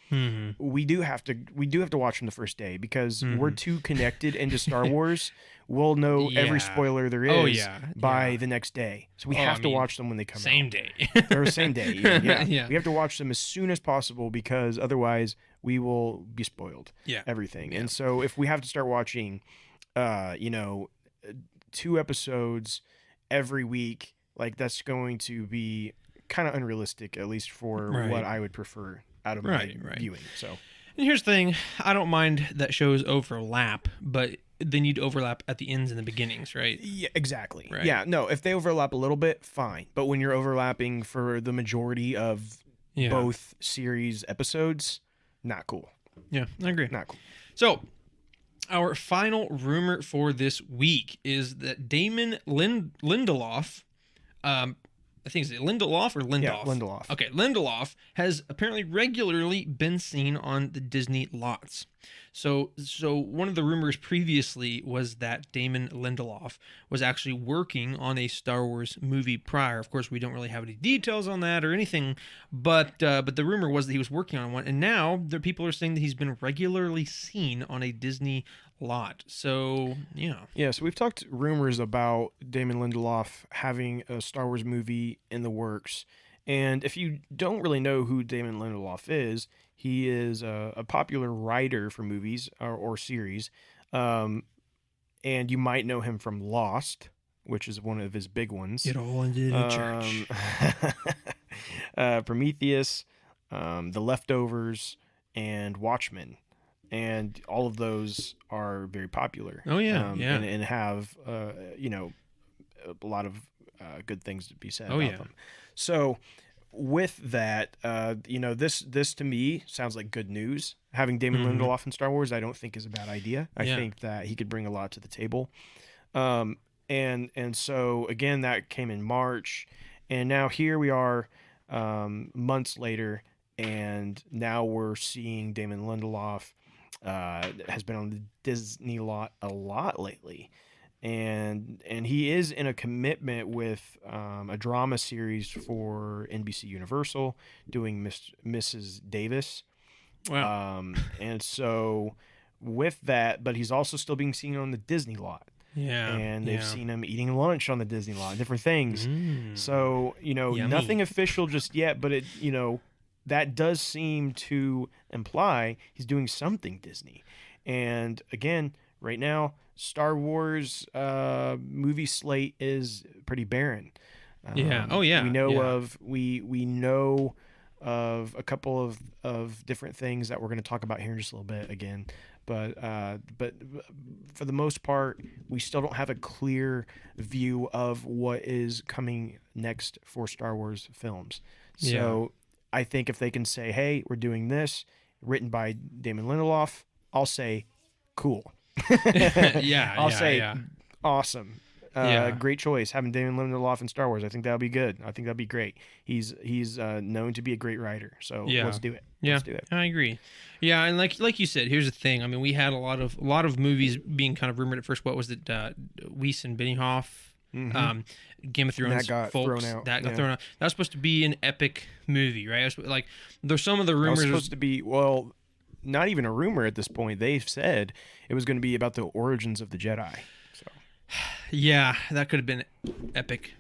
we do have to watch them the first day because we're too connected into Star Wars. We'll know every spoiler there is by the next day. So we have to watch them when they come out. Same day. Or same day, even, yeah. We have to watch them as soon as possible because otherwise we will be spoiled. Everything. And so if we have to start watching 2 episodes every week, like that's going to be kind of unrealistic, at least for what I would prefer out of my viewing. So, and here's the thing: I don't mind that shows overlap, but they need to overlap at the ends and the beginnings, right? Yeah, exactly. Right. Yeah, no, if they overlap a little bit, fine. But when you're overlapping for the majority of both series episodes, not cool. Yeah, I agree. Not cool. So, our final rumor for this week is that Damon Lindelof, I think, is it Lindelof or Lindoff? Yeah, Lindelof. Okay, Lindelof has apparently regularly been seen on the Disney lots. So one of the rumors previously was that Damon Lindelof was actually working on a Star Wars movie prior. Of course, we don't really have any details on that or anything, but the rumor was that he was working on one, and now the people are saying that he's been regularly seen on a Disney lot. So yeah. So we've talked rumors about Damon Lindelof having a Star Wars movie in the works, and if you don't really know who Damon Lindelof is, he is a popular writer for movies or series, and you might know him from Lost, which is one of his big ones. It all ended in a church. Prometheus, The Leftovers, and Watchmen. And all of those are very popular. Oh, yeah. And have, a lot of good things to be said about them. So with that, this to me sounds like good news. Having Damon Lindelof in Star Wars, I don't think is a bad idea. I think that he could bring a lot to the table. And so, again, that came in March. And now here we are months later, and now we're seeing Damon Lindelof has been on the Disney lot a lot lately, and he is in a commitment with a drama series for NBC Universal doing Mrs. Davis. Wow. And so with that, but he's also still being seen on the Disney lot. Yeah. And they've seen him eating lunch on the Disney lot, different things. So, Yummy. Nothing official just yet, but it, that does seem to imply he's doing something Disney. And again, right now, Star Wars movie slate is pretty barren. Yeah. Oh yeah. We know we know of a couple of different things that we're going to talk about here in just a little bit again. But for the most part, we still don't have a clear view of what is coming next for Star Wars films. So I think if they can say, hey, we're doing this, written by Damon Lindelof, I'll say, cool. I'll say, awesome. Great choice having Damon Lindelof in Star Wars. I think that'll be good. I think that'll be great. He's known to be a great writer. So let's do it. Let's do it. I agree. Yeah, and like you said, here's the thing. I mean, we had a lot of movies being kind of rumored at first. What was it? Weiss and Benioff. Game of Thrones. That got thrown out. That got thrown out. That was supposed to be an epic movie, right? Like there's some of the rumors. That was supposed to be not even a rumor at this point. They've said it was going to be about the origins of the Jedi. So. Yeah, that could have been epic,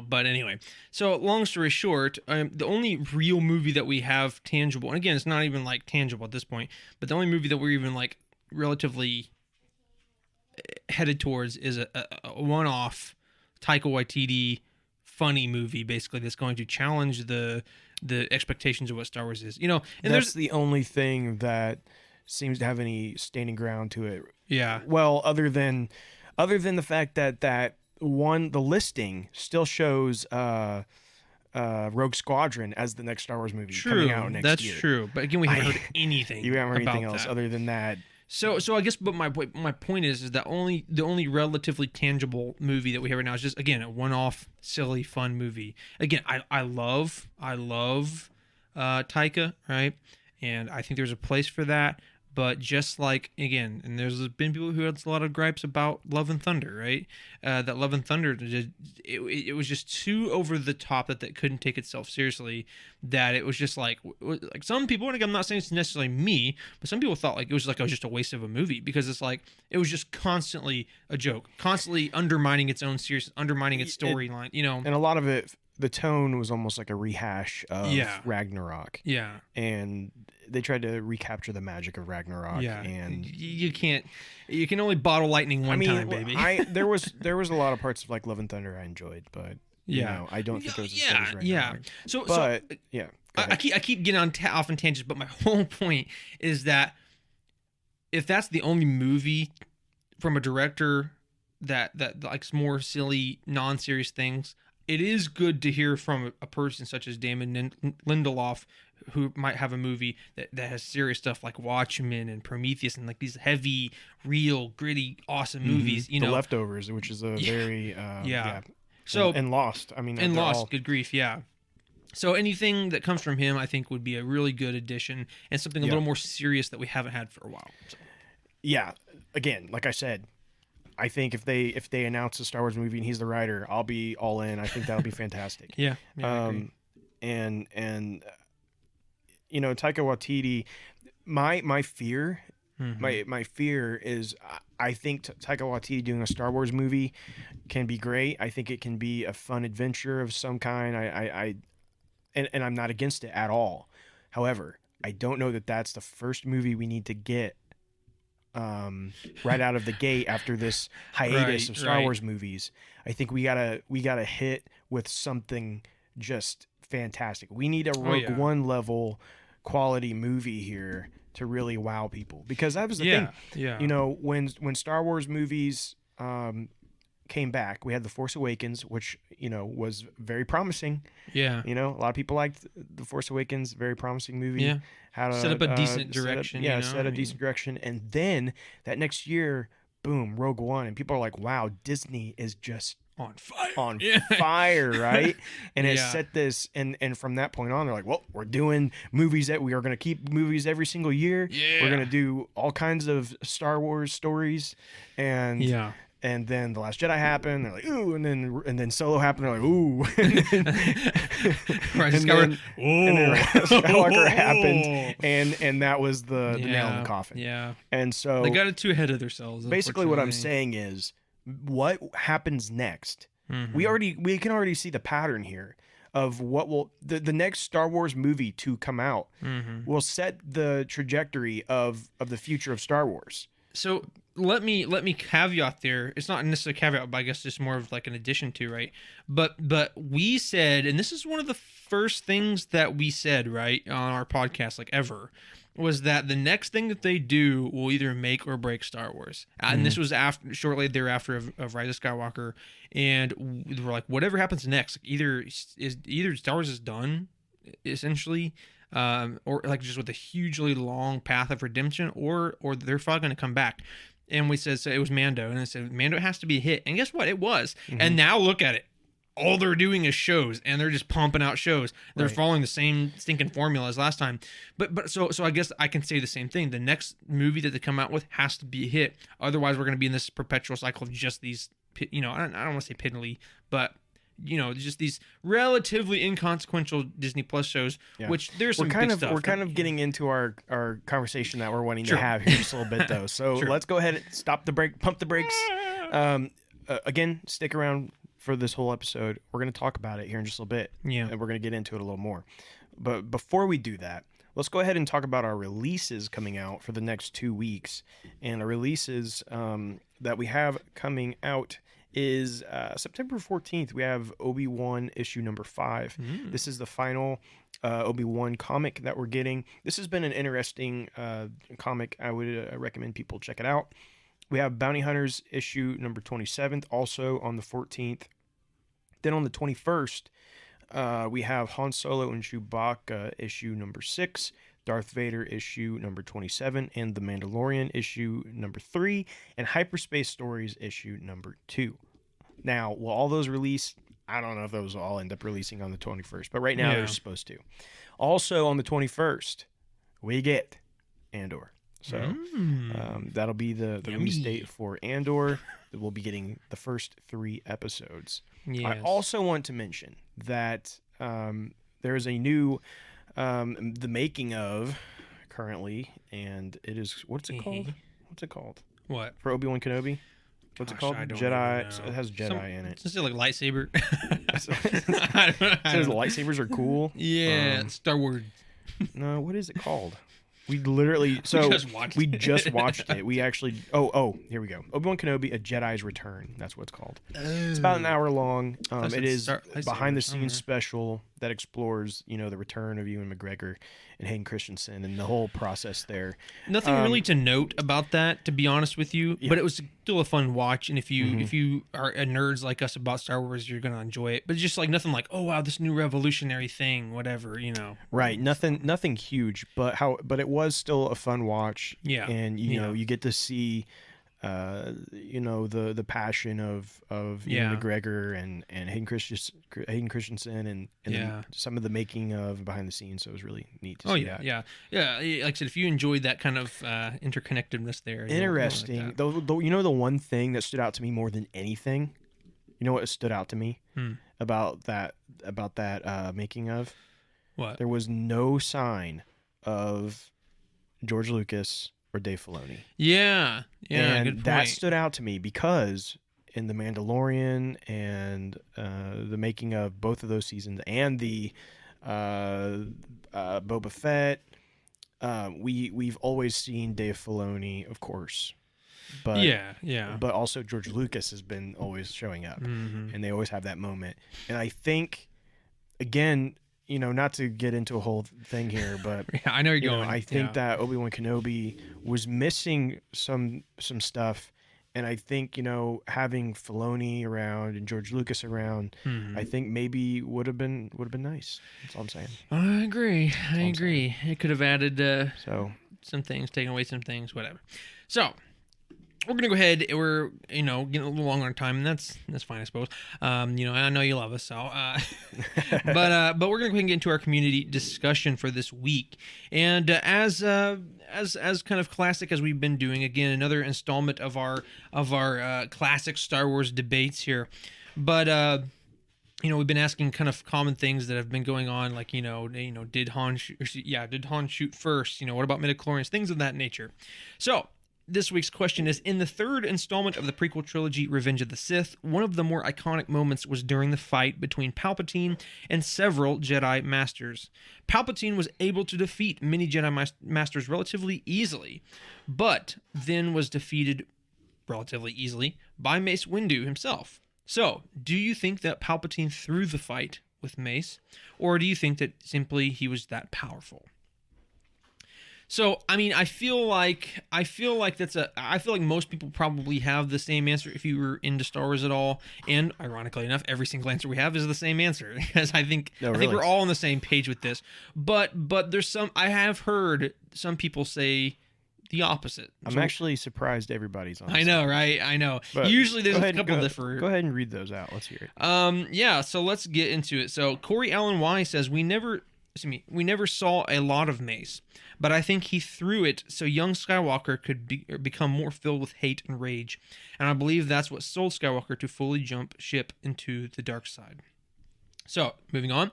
but anyway. So long story short, the only real movie that we have tangible, and again, it's not even like tangible at this point, but the only movie that we're even like relatively headed towards is a one-off Taika Waititi funny movie, basically, that's going to challenge the expectations of what Star Wars is. And that's the only thing that seems to have any standing ground to it. Yeah. Well, other than the fact that the listing still shows Rogue Squadron as the next Star Wars movie coming out next year. That's true. But again, we haven't heard anything. You haven't heard anything else that. Other than that. So I guess, but my point is that the only relatively tangible movie that we have right now is just, again, a one-off, silly, fun movie. Again, I love Taika, right? And I think there's a place for that. But just like, again, and there's been people who had a lot of gripes about Love and Thunder, right? That Love and Thunder, it was just too over the top that couldn't take itself seriously. That it was just like some people, and again, I'm not saying it's necessarily me, but some people thought like it was just a waste of a movie, because it's like it was just constantly a joke, constantly undermining its own serious, undermining its storyline, And a lot of it, the tone was almost like a rehash of Ragnarok. Yeah. And they tried to recapture the magic of Ragnarok. Yeah. And you can only bottle lightning one time, baby. there was a lot of parts of like Love and Thunder I enjoyed, but I don't think it was as good as Ragnarok. Yeah. I keep getting off on tangents, but my whole point is that if that's the only movie from a director that likes more silly, non-serious things, it is good to hear from a person such as Damon Lindelof, who might have a movie that has serious stuff like Watchmen and Prometheus and like these heavy, real, gritty, awesome movies. The Leftovers, which is a very So and Lost. I mean, and Lost. Good grief, yeah. So anything that comes from him, I think, would be a really good addition and something a little more serious that we haven't had for a while. So. Yeah, again, like I said, I think if they announce a Star Wars movie and he's the writer, I'll be all in. I think that'll be fantastic. I agree. And Taika Waititi, my fear, my fear is I think Taika Waititi doing a Star Wars movie can be great. I think it can be a fun adventure of some kind. And I'm not against it at all. However, I don't know that that's the first movie we need to get right out of the gate after this hiatus of Star Wars movies. I think we gotta hit with something just fantastic. We need a Rogue One level quality movie here to really wow people, because that was the thing. When Star Wars movies came back, we had The Force Awakens, which was very promising. A lot of people liked The Force Awakens, very promising movie. Set up a decent direction. Set a decent direction. And then that next year, boom, Rogue One, and people are like, wow, Disney is just on fire. Fire, right? And it set this, and from that point on, they're like, well, we're doing movies we are going to keep movies every single year. We're going to do all kinds of Star Wars stories, and and then The Last Jedi happened. They're like, ooh, and then Solo happened. They're like, ooh, and then Skywalker happened, and that was the nail in the coffin. Yeah, and so they got it too ahead of themselves. Basically, what I'm saying is, what happens next? We can already see the pattern here of what will the next Star Wars movie to come out will set the trajectory of the future of Star Wars. So let me caveat there. It's not necessarily a caveat, but I guess just more of like an addition to, right? But we said, and this is one of the first things that we said, right, on our podcast, like ever, was that the next thing that they do will either make or break Star Wars. And this was shortly thereafter of Rise of Skywalker, and we were like, whatever happens next, either Star Wars is done, essentially, or like just with a hugely long path of redemption, or they're probably going to come back. And we said, so it was Mando, and I said Mando has to be a hit, and guess what? It was. And now look at it. All they're doing is shows, and they're just pumping out shows. They're following the same stinking formula as last time. But so I guess I can say the same thing. The next movie that they come out with has to be a hit. Otherwise, we're going to be in this perpetual cycle of just these, I don't want to say piddly, but just these relatively inconsequential Disney Plus shows, which there's some good stuff. We're kind of getting into our conversation that we're wanting to have here just a little bit, though. So let's go ahead and stop the break, pump the brakes. Again, stick around for this whole episode. We're going to talk about it here in just a little bit. And we're going to get into it a little more. But before we do that, let's go ahead and talk about our releases coming out for the next 2 weeks. And the releases that we have coming out is September 14th. We have Obi-Wan issue number 5. This is the final Obi-Wan comic that we're getting. This has been an interesting comic. I would recommend people check it out. We have Bounty Hunters issue number 27th, also on the 14th. Then on the 21st, we have Han Solo and Chewbacca issue number 6, Darth Vader issue number 27, and The Mandalorian issue number 3, and Hyperspace Stories issue number 2. Now, will all those release? I don't know if those will all end up releasing on the 21st, but right now they're supposed to. Also on the 21st, we get Andor. So that'll be the release date for Andor. We'll be getting the first 3 episodes. Yes. I also want to mention that there is a new the making of currently, and it is what's it called? What's it called? What? For Obi-Wan Kenobi? What's it called? I don't Jedi. even know. It has Jedi in it. Is it like lightsaber? It says lightsabers are cool. Yeah, Star Wars. No, what is it called? We literally we just watched it. We actually here we go. Obi-Wan Kenobi: A Jedi's Return. That's what it's called. It's about an hour long. It is behind the scenes special that explores, the return of Ewan McGregor and Hayden Christensen and the whole process there. Nothing really to note about that, to be honest with you, but it was still a fun watch. And if you are nerds like us about Star Wars, you're gonna enjoy it. But just like nothing like, oh wow, this new revolutionary thing, whatever, Right. Nothing huge, but it was still a fun watch. Yeah. And you get to see the passion of Ewan McGregor and Hayden Christensen and then some of the making of behind the scenes. So it was really neat to see that. Yeah. Like I said, if you enjoyed that kind of interconnectedness there, interesting. Like the one thing that stood out to me more than anything, what stood out to me about that making of? What? There was no sign of George Lucas or Dave Filoni. Yeah, and good point. That stood out to me because in The Mandalorian and the making of both of those seasons and the Boba Fett, we've always seen Dave Filoni, of course, but but also George Lucas has been always showing up, and they always have that moment. And I think, again, not to get into a whole thing here, but I know you're going. I think that Obi-Wan Kenobi was missing some stuff, and I think having Filoni around and George Lucas around, I think maybe would have been nice. That's all I'm saying. I agree. It could have added some things, taken away some things, whatever. So we're gonna go ahead. We're getting a little longer on time, and that's fine, I suppose. I know you love us, so but we're gonna go ahead and get into our community discussion for this week. And as kind of classic as we've been doing, again, another installment of our classic Star Wars debates here. But we've been asking kind of common things that have been going on, like did Han shoot first? What about midichlorians? Things of that nature. So this week's question is, in the 3rd installment of the prequel trilogy, Revenge of the Sith, one of the more iconic moments was during the fight between Palpatine and several Jedi Masters. Palpatine was able to defeat many Jedi Masters relatively easily, but then was defeated relatively easily by Mace Windu himself. So, do you think that Palpatine threw the fight with Mace, or do you think that simply he was that powerful? So, I mean, I feel like most people probably have the same answer if you were into Star Wars at all. And ironically enough, every single answer we have is the same answer, because I think we're all on the same page with this. But I have heard some people say the opposite. I'm actually surprised everybody's on. I know, right? I know. But usually there's a couple different. Go ahead and read those out. Let's hear it. So let's get into it. So Corey Allen Y says, we never saw a lot of Mace, but I think he threw it so young Skywalker could become more filled with hate and rage, and I believe that's what sold Skywalker to fully jump ship into the dark side. So, moving on.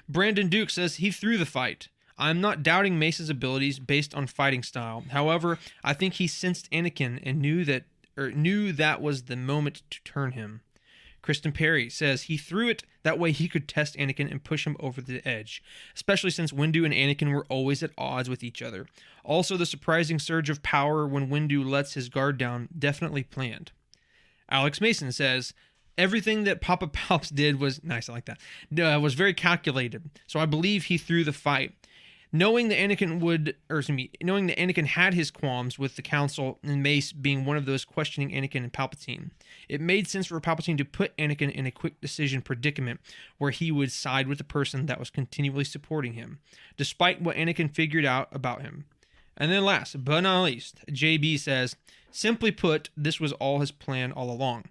Brandon Duke says he threw the fight. I'm not doubting Mace's abilities based on fighting style. However, I think he sensed Anakin and knew that was the moment to turn him. Kristen Perry says he threw it that way he could test Anakin and push him over the edge, especially since Windu and Anakin were always at odds with each other. Also, the surprising surge of power when Windu lets his guard down, definitely planned. Alex Mason says, everything that Papa Palps did was nice. I like that. Was very calculated. So I believe he threw the fight. Knowing that Anakin had his qualms with the Council and Mace being one of those questioning Anakin and Palpatine, it made sense for Palpatine to put Anakin in a quick decision predicament where he would side with the person that was continually supporting him, despite what Anakin figured out about him. And then last but not least, JB says, simply put, this was all his plan all along.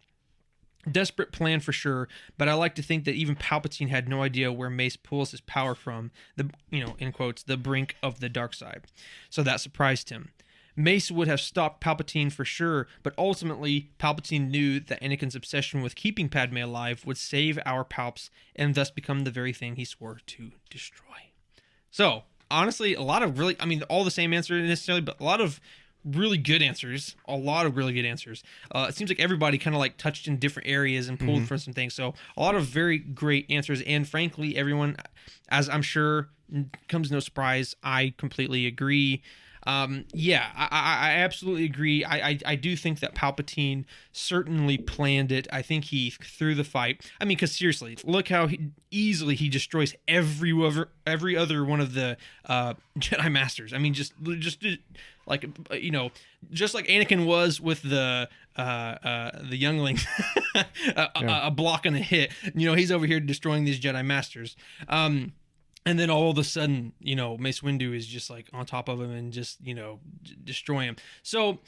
Desperate plan for sure, but I like to think that even Palpatine had no idea where Mace pulls his power from, the in quotes, the brink of the dark side. So that surprised him. Mace would have stopped Palpatine for sure, but ultimately, Palpatine knew that Anakin's obsession with keeping Padme alive would save our Palps and thus become the very thing he swore to destroy. So, honestly, a lot of really, I mean, all the same answer necessarily, but a lot of really good answers. It seems like everybody kind of like touched in different areas and pulled from some things. So a lot of very great answers. And frankly, everyone, as I'm sure comes no surprise, I completely agree. I absolutely agree. I do think that Palpatine certainly planned it. I think he threw the fight. I mean, because seriously, look how easily he destroys every other one of the Jedi Masters. I mean, just like, you know, just like Anakin was with the younglings, a block and a hit. You know, he's over here destroying these Jedi Masters. And then all of a sudden, you know, Mace Windu is just like on top of him and just, you know, destroy him. So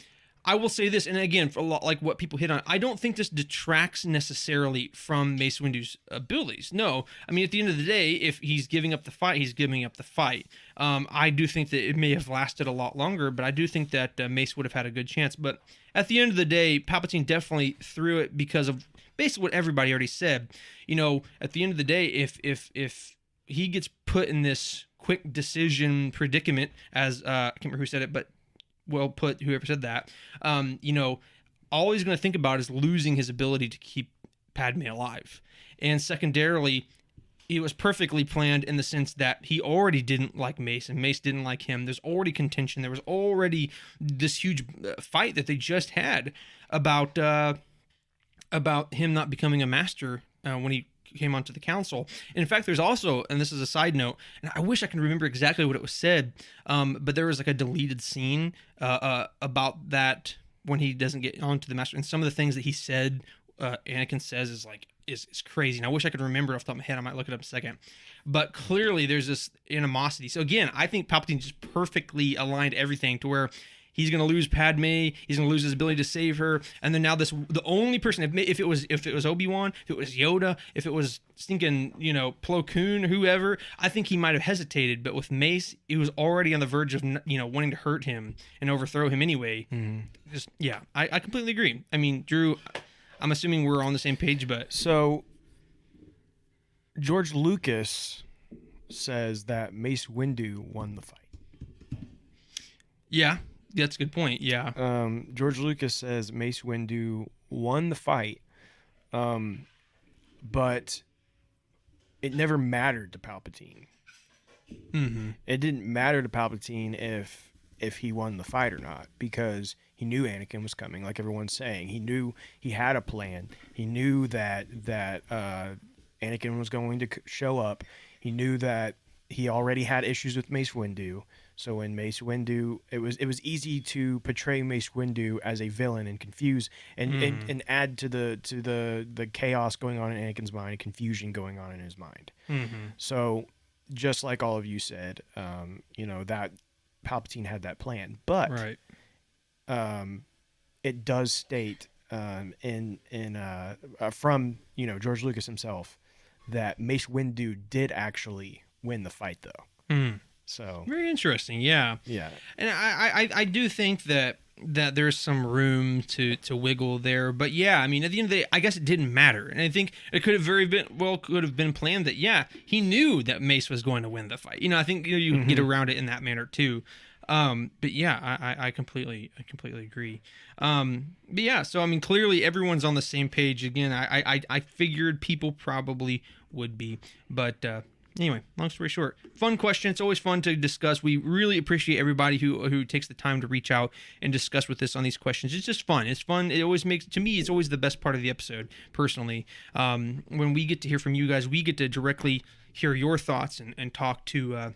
I will say this, and again, for a lot like what people hit on, I don't think this detracts necessarily from Mace Windu's abilities. No, I mean, at the end of the day, if he's giving up the fight, he's giving up the fight. I do think that it may have lasted a lot longer, but I do think that Mace would have had a good chance. But at the end of the day, Palpatine definitely threw it because of basically what everybody already said. You know, at the end of the day, if he gets put in this quick decision predicament, as I can't remember who said it, but well put, whoever said that, you know, all he's going to think about is losing his ability to keep Padme alive. And secondarily, it was perfectly planned in the sense that he already didn't like Mace and Mace didn't like him. There's already contention. There was already this huge fight that they just had about him not becoming a master when he came onto the council. And in fact, there's also, and this is a side note, and I wish I can remember exactly what it was said, but there was like a deleted scene about that when he doesn't get onto the master, and some of the things that he said, Anakin says is like is crazy. And I wish I could remember off the top of my head. I might look it up in a second. But clearly there's this animosity. So again, I think Palpatine just perfectly aligned everything to where he's going to lose Padme. He's going to lose his ability to save her. And then now the only person, if it was Obi-Wan, if it was Yoda, if it was stinking, you know, Plo Koon or whoever, I think he might have hesitated. But with Mace, he was already on the verge of, you know, wanting to hurt him and overthrow him anyway. Just, yeah, I completely agree. I mean, Drew, I'm assuming we're on the same page, but... So, George Lucas says that Mace Windu won the fight. Yeah. That's a good point. Yeah. George Lucas says Mace Windu won the fight, but it never mattered to Palpatine. It didn't matter to Palpatine if he won the fight or not, because he knew Anakin was coming, like everyone's saying. He knew he had a plan. He knew that Anakin was going to show up. He knew that he already had issues with Mace Windu. So when Mace Windu, it was easy to portray Mace Windu as a villain and confuse and add to the chaos going on in Anakin's mind and confusion going on in his mind. So just like all of you said, you know, that Palpatine had that plan, but it does state in from, you know, George Lucas himself that Mace Windu did actually win the fight though. So very interesting. Yeah. And I do think that there's some room to wiggle there, but yeah, I mean, at the end of the day, I guess it didn't matter, and I think it could have been planned that he knew that Mace was going to win the fight. You know, I think you can get around it in that manner too. But yeah, I completely agree. But yeah, so I mean, clearly everyone's on the same page. Again, I figured people probably would be, but anyway, long story short, fun question. It's always fun to discuss. We really appreciate everybody who takes the time to reach out and discuss with us on these questions. It's just fun. It's fun. It always makes, to me, it's always the best part of the episode, personally. When we get to hear from you guys, we get to directly hear your thoughts and talk to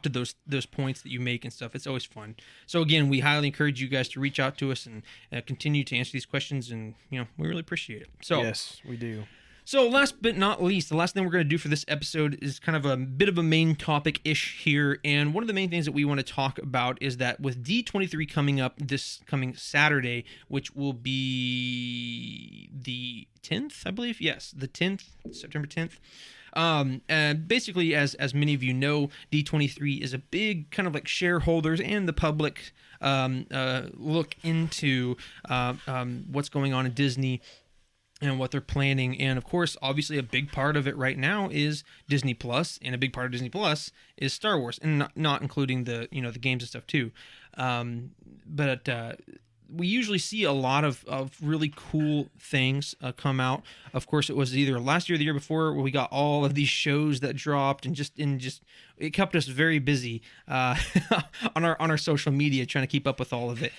those points that you make and stuff. It's always fun. So again, we highly encourage you guys to reach out to us and continue to answer these questions, and you know, we really appreciate it. So yes, we do. So last but not least, the last thing we're going to do for this episode is kind of a bit of a main topic-ish here. And one of the main things that we want to talk about is that with D23 coming up this coming Saturday, which will be the 10th, I believe. Yes, the 10th, September 10th. And basically, as many of you know, D23 is a big kind of like shareholders and the public look into what's going on in Disney and what they're planning. And of course, obviously a big part of it right now is Disney Plus, and a big part of Disney Plus is Star Wars, and not including the the games and stuff too. But we usually see a lot of really cool things come out. Of course, it was either last year or the year before where we got all of these shows that dropped, and just it kept us very busy on our social media trying to keep up with all of it.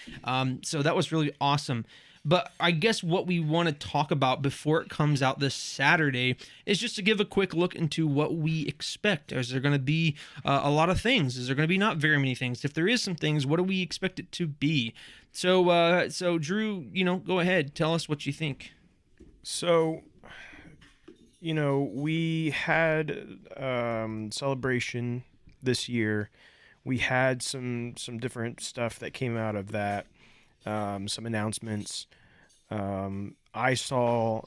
So that was really awesome. But I guess what we want to talk about before it comes out this Saturday is just to give a quick look into what we expect. Is there going to be a lot of things? Is there going to be not very many things? If there is some things, what do we expect it to be? So Drew, go ahead. Tell us what you think. So, we had Celebration this year. We had some different stuff that came out of that. Some announcements. I saw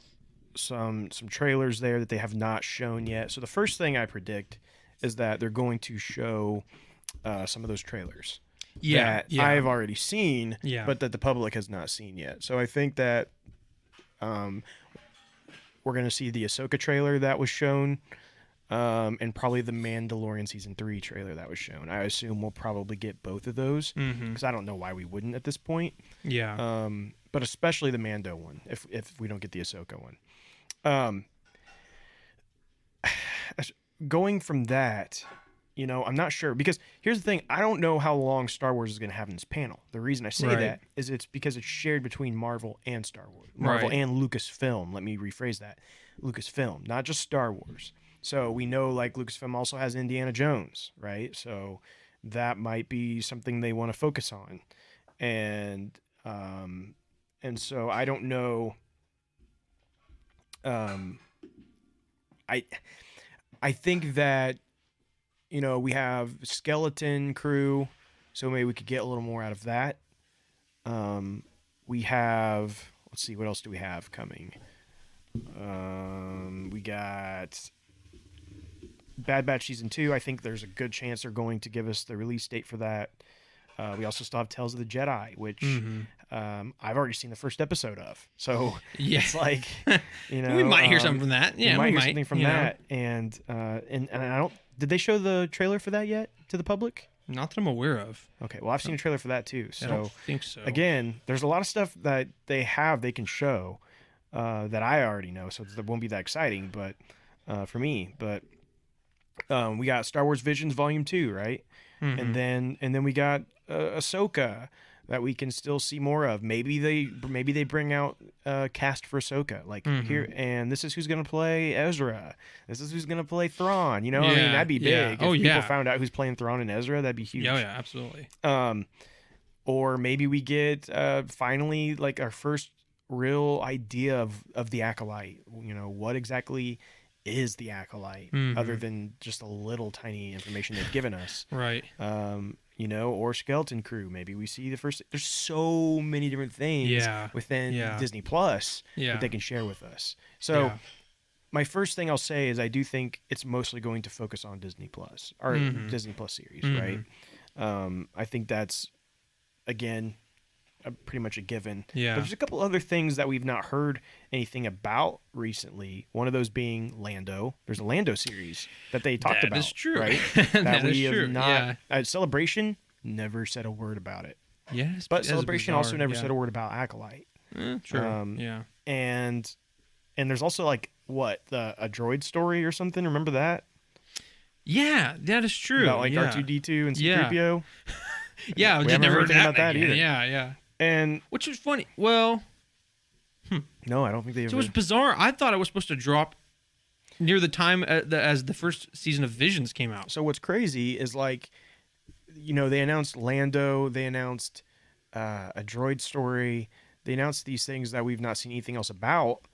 some trailers there that they have not shown yet. So the first thing I predict is that they're going to show some of those trailers that I've already seen, but that the public has not seen yet. So I think that we're going to see the Ahsoka trailer that was shown, and probably the Mandalorian Season 3 trailer that was shown. I assume we'll probably get both of those, because I don't know why we wouldn't at this point. Yeah. But especially the Mando one, if we don't get the Ahsoka one. Going from that, I'm not sure, because here's the thing. I don't know how long Star Wars is going to have in this panel. The reason I say that is it's because it's shared between Marvel and Star Wars. Marvel and Lucasfilm. Let me rephrase that. Lucasfilm, not just Star Wars. So we know Lucasfilm also has Indiana Jones, right? So that might be something they want to focus on. And so I don't know. I think that, we have Skeleton Crew, so maybe we could get a little more out of that. We have, let's see, what else do we have coming? We got Bad Batch Season 2. I think there's a good chance they're going to give us the release date for that. We also still have Tales of the Jedi, which I've already seen the first episode of. So it's like, we might hear something from that. Yeah, we might hear something from that. And I don't. Did they show the trailer for that yet to the public? Not that I'm aware of. Okay, well, I've seen a trailer for that too. So I don't think so. Again, there's a lot of stuff that they can show that I already know, so it won't be that exciting, but for me. But we got Star Wars Visions Volume 2, right? And then we got Ahsoka that we can still see more of. Maybe they bring out cast for Ahsoka, here, and this is who's gonna play Ezra. This is who's gonna play Thrawn. I mean, that'd be big. If people found out who's playing Thrawn and Ezra, that'd be huge. Yeah, absolutely. Or maybe we get finally our first real idea of the Acolyte. What exactly is the Acolyte, other than just a little tiny information they've given us, right? Or Skeleton Crew. Maybe we see the first. There's so many different things within Disney Plus that they can share with us. So my first thing I'll say is I do think it's mostly going to focus on Disney Plus or Disney Plus series, right? I think that's, again, pretty much a given. Yeah. But there's a couple other things that we've not heard anything about recently. One of those being Lando. There's a Lando series that they talked about. That is true. Right? that we is have true. not. Celebration never said a word about it. Yes. But Celebration also never said a word about Acolyte. True. And there's also a droid story or something. Remember that? Yeah, that is true. About R2-D2 and C-3PO. Yeah, we never heard about that either. Yeah. And which is funny. Well, no, I don't think they ever. So it was bizarre. I thought it was supposed to drop near the time as the first season of Visions came out. So what's crazy is they announced Lando, they announced a droid story, they announced these things that we've not seen anything else about.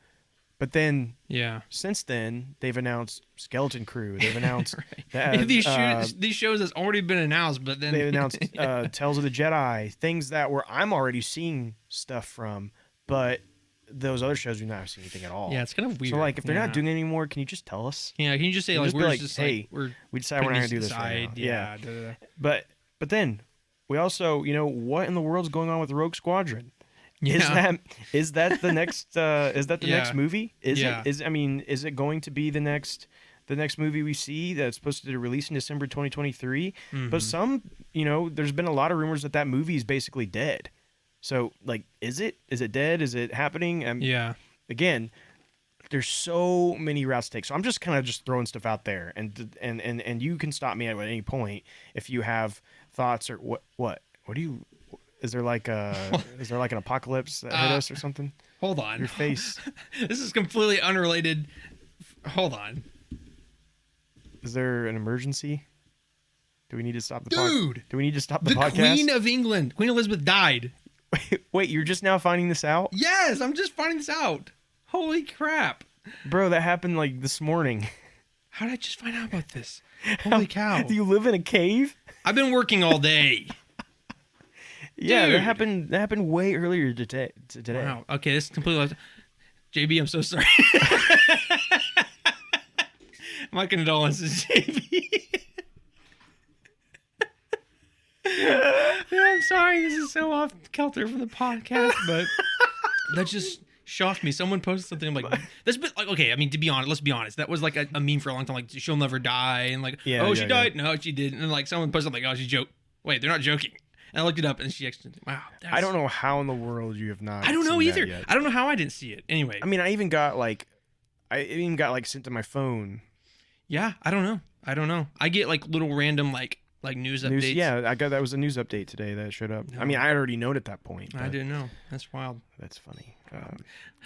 But then, since then, they've announced Skeleton Crew. They've announced that, these shows that's already been announced. But then they've announced Tales of the Jedi, things that I'm already seeing stuff from. But those other shows, we've not seen anything at all. Yeah, it's kind of weird. So like, if they're not doing it anymore, can you just tell us? Yeah, can you just say like, just be we're like, just hey, like, we decided we're not gonna do this right now. Yeah. But then we also, what in the world's going on with Rogue Squadron? Yeah. Is that the next next movie? Is it going to be the next movie we see that's supposed to release in December 2023? But some, there's been a lot of rumors that movie is basically dead. So like, is it dead? Is it happening? Yeah. Again, there's so many routes to take. So I'm just kind of just throwing stuff out there, and you can stop me at any point if you have thoughts or what do you. Is there like an apocalypse that hit us or something? Hold on. Your face. This is completely unrelated. Hold on. Is there an emergency? Do we need to stop the Dude? Do we need to stop the podcast? The Queen of England, Queen Elizabeth died. Wait, you're just now finding this out? Yes, I'm just finding this out. Holy crap. Bro, that happened like this morning. How did I just find out about this? Holy cow. Do you live in a cave? I've been working all day. Yeah, Dude. that happened way earlier today. Wow. Okay, this is completely. JB, I'm so sorry. My condolences, JB. Yeah, I'm sorry. This is so off kilter from the podcast, but that just shocked me. Someone posted something. I'm like, that's been like, okay. I mean, to be honest, let's be honest. That was like a meme for a long time. Like, she'll never die, and like, she died. No, she didn't. And like, someone posted like, oh, she joked. Wait, they're not joking. And I looked it up, and she actually, wow. I don't know how in the world you have not. I don't know seen either. That yet. I don't know how I didn't see it. Anyway, I mean, I even got sent to my phone. Yeah, I don't know. I get like little random like news updates. Yeah, I got that was a news update today that showed up. No. I mean, I had already known at that point. I didn't know. That's wild. That's funny.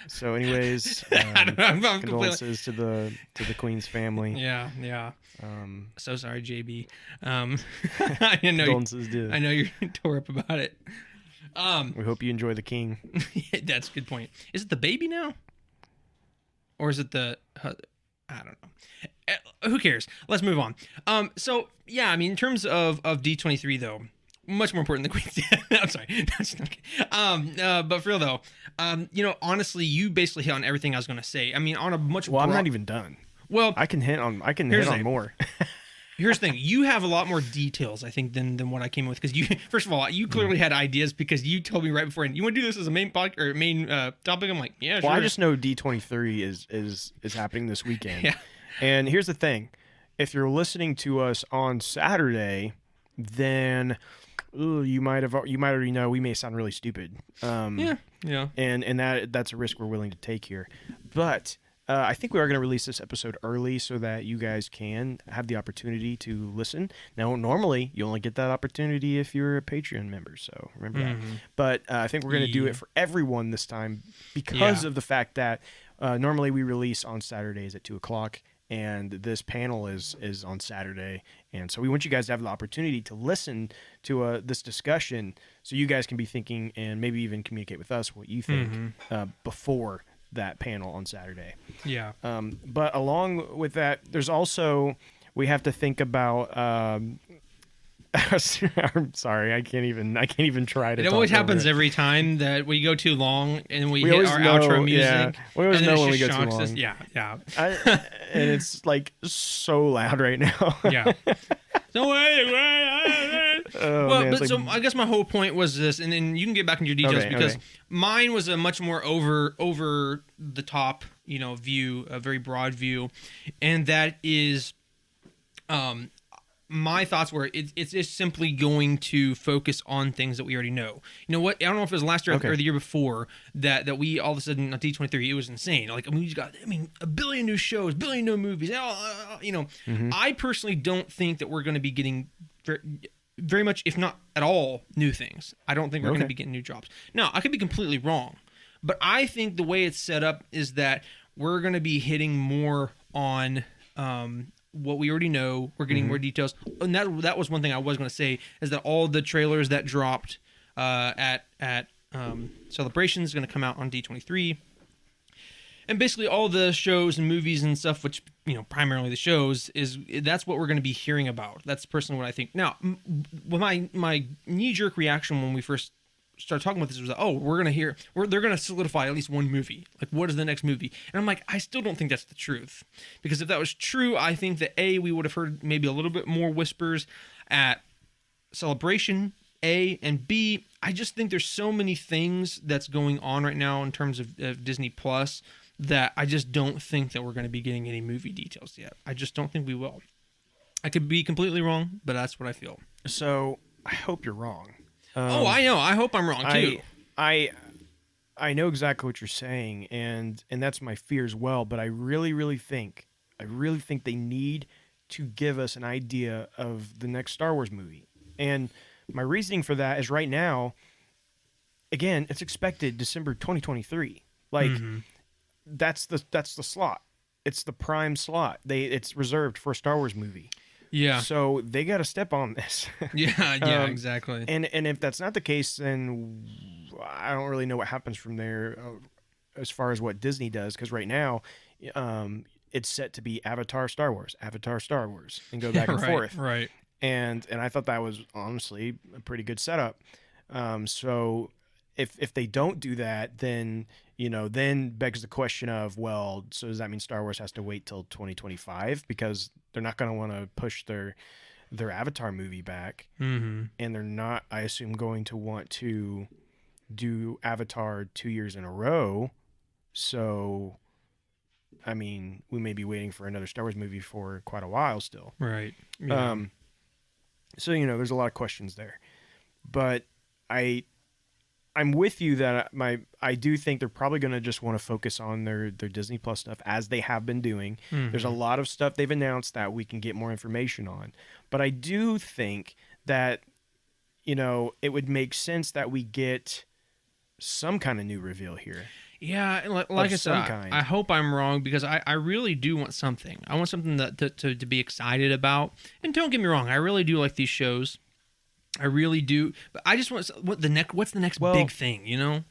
So, anyways, I'm condolences to the Queen's family. Yeah. So sorry, JB. I know. Condolences, dude. I know you're tore up about it. We hope you enjoy the king. That's a good point. Is it the baby now, or is it the? I don't know. Who cares? Let's move on. So yeah, I mean, in terms of D23 though, much more important than Queen's. I'm sorry. But for real though, honestly, you basically hit on everything I was going to say. I mean, on a much. Well, I'm not even done. Well, I can hit on more. Here's the thing: you have a lot more details, I think, than what I came with. Because you, first of all, you clearly had ideas because you told me right before, and you want to do this as a main topic. I'm like, yeah, sure. Well, I just know D23 is happening this weekend. Yeah. And here's the thing: if you're listening to us on Saturday, then you might already know we may sound really stupid. Yeah. And that's a risk we're willing to take here, but. I think we are going to release this episode early so that you guys can have the opportunity to listen. Now, normally, you only get that opportunity if you're a Patreon member, so remember that. But I think we're going to do it for everyone this time because of the fact that normally we release on Saturdays at 2 o'clock, and this panel is on Saturday. And so we want you guys to have the opportunity to listen to this discussion so you guys can be thinking and maybe even communicate with us what you think before that panel on Saturday. Yeah. But along with that, there's also we have to think about. I'm sorry, I can't even try to. It always happens every time that we go too long and we hit our know, outro music. Yeah. We always know when we go too long. Us. Yeah. And it's like so loud right now. Yeah. So so I guess my whole point was this, and then you can get back into your details because mine was a much more over the top, view, a very broad view, and that is, my thoughts were it's just simply going to focus on things that we already know. You know what? I don't know if it was last year or the year before that we all of a sudden on D23 it was insane. Like we got a billion new shows, billion new movies. I personally don't think that we're going to be getting very much, if not at all, new things. I don't think we're going to be getting new drops. Now, I could be completely wrong, but I think the way it's set up is that we're going to be hitting more on what we already know. We're getting more details, and that was one thing I was going to say is that all the trailers that dropped at Celebration is going to come out on D23, and basically all the shows and movies and stuff, which primarily the shows, that's what we're going to be hearing about. That's personally what I think. Now, my knee-jerk reaction when we first started talking about this was, oh, they're gonna solidify at least one movie. Like, what is the next movie? And I'm like, I still don't think that's the truth, because if that was true, I think that we would have heard maybe a little bit more whispers at Celebration, and B, I just think there's so many things that's going on right now in terms of Disney Plus that I just don't think that we're going to be getting any movie details yet. I just don't think we will. I could be completely wrong, but that's what I feel. So I hope you're wrong. I know. I hope I'm wrong too. I know exactly what you're saying, and that's my fear as well. But I really think they need to give us an idea of the next Star Wars movie. And my reasoning for that is right now, again, it's expected December 2023. Like, that's the slot. It's the prime slot. It's reserved for a Star Wars movie. Yeah. So they got to step on this. Yeah, exactly. And if that's not the case, then I don't really know what happens from there as far as what Disney does. Because right now, it's set to be Avatar, Star Wars, and go back and forth. Right. And I thought that was honestly a pretty good setup. So if they don't do that, then then begs the question of, well, so does that mean Star Wars has to wait till 2025 because they're not going to want to push their Avatar movie back, and they're not, I assume, going to want to do Avatar 2 years in a row. So, I mean, we may be waiting for another Star Wars movie for quite a while still. Right. Yeah. So there's a lot of questions there, but I'm with you that I do think they're probably going to just want to focus on their Disney Plus stuff as they have been doing. There's a lot of stuff they've announced that we can get more information on, but I do think that it would make sense that we get some kind of new reveal here. Yeah, like I said, I hope I'm wrong, because I really do want something. I want something to be excited about. And don't get me wrong, I really do like these shows. I really do. But I just want what's the next big thing,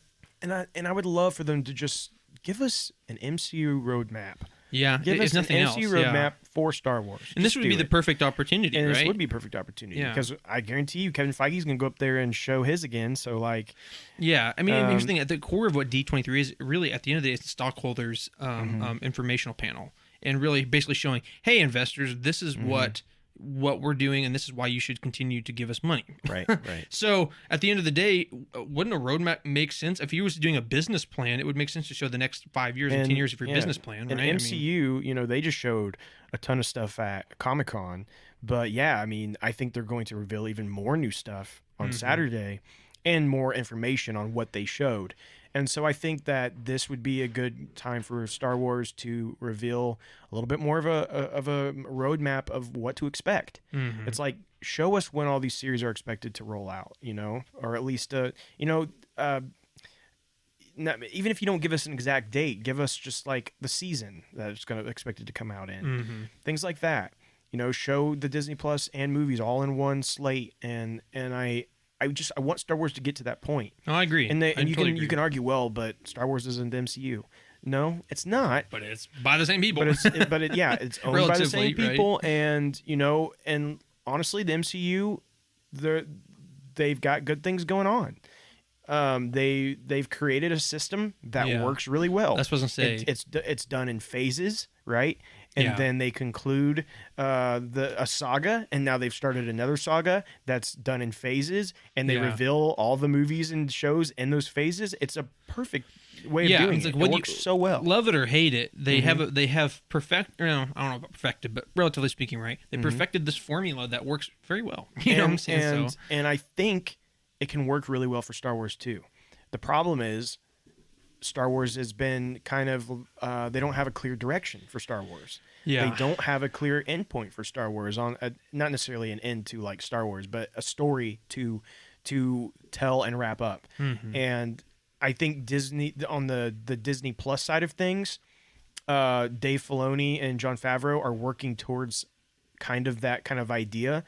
And I would love for them to just give us an MCU roadmap. Yeah, give us nothing an MCU roadmap for Star Wars. And this would be the perfect opportunity, right? This would be a perfect opportunity, because I guarantee you Kevin Feige's going to go up there and show his again. So, like... Yeah, I mean, here's the thing. At the core of what D23 is, really, at the end of the day, it's the stockholders' informational panel. And really basically showing, hey, investors, this is what we're doing, and this is why you should continue to give us money. Right. So at the end of the day, wouldn't a roadmap make sense? If you was doing a business plan, it would make sense to show the next 5 years and 10 years of your business plan, right? And MCU, they just showed a ton of stuff at Comic-Con, but yeah, I mean, I think they're going to reveal even more new stuff on Saturday and more information on what they showed. And so I think that this would be a good time for Star Wars to reveal a little bit more of a roadmap of what to expect. It's like, show us when all these series are expected to roll out, or at least, even if you don't give us an exact date, give us just like the season that it's going to expected to come out in, things like that. Show the Disney Plus and movies all in one slate, and I want Star Wars to get to that point. Oh, I agree. And you can argue, well, but Star Wars isn't the MCU. No, it's not. But it's by the same people. It's owned by the same people, right? And honestly, the MCU, they've got good things going on. They've created a system that works really well. That's what I was gonna say. It's done in phases, right? And then they conclude a saga, and now they've started another saga that's done in phases, and they reveal all the movies and shows in those phases. It's a perfect way of doing it. It works so well. Love it or hate it, they have perfect. I don't know about perfected, but relatively speaking, right? They perfected this formula that works very well. You know what I'm saying? And I think it can work really well for Star Wars too. The problem is, Star Wars has been kind of they don't have a clear direction for Star Wars. They don't have a clear end point for Star Wars, on not necessarily an end to like Star Wars, but a story to tell and wrap up. And I think Disney, on the Disney Plus side of things, Dave Filoni and Jon Favreau are working towards kind of that kind of idea,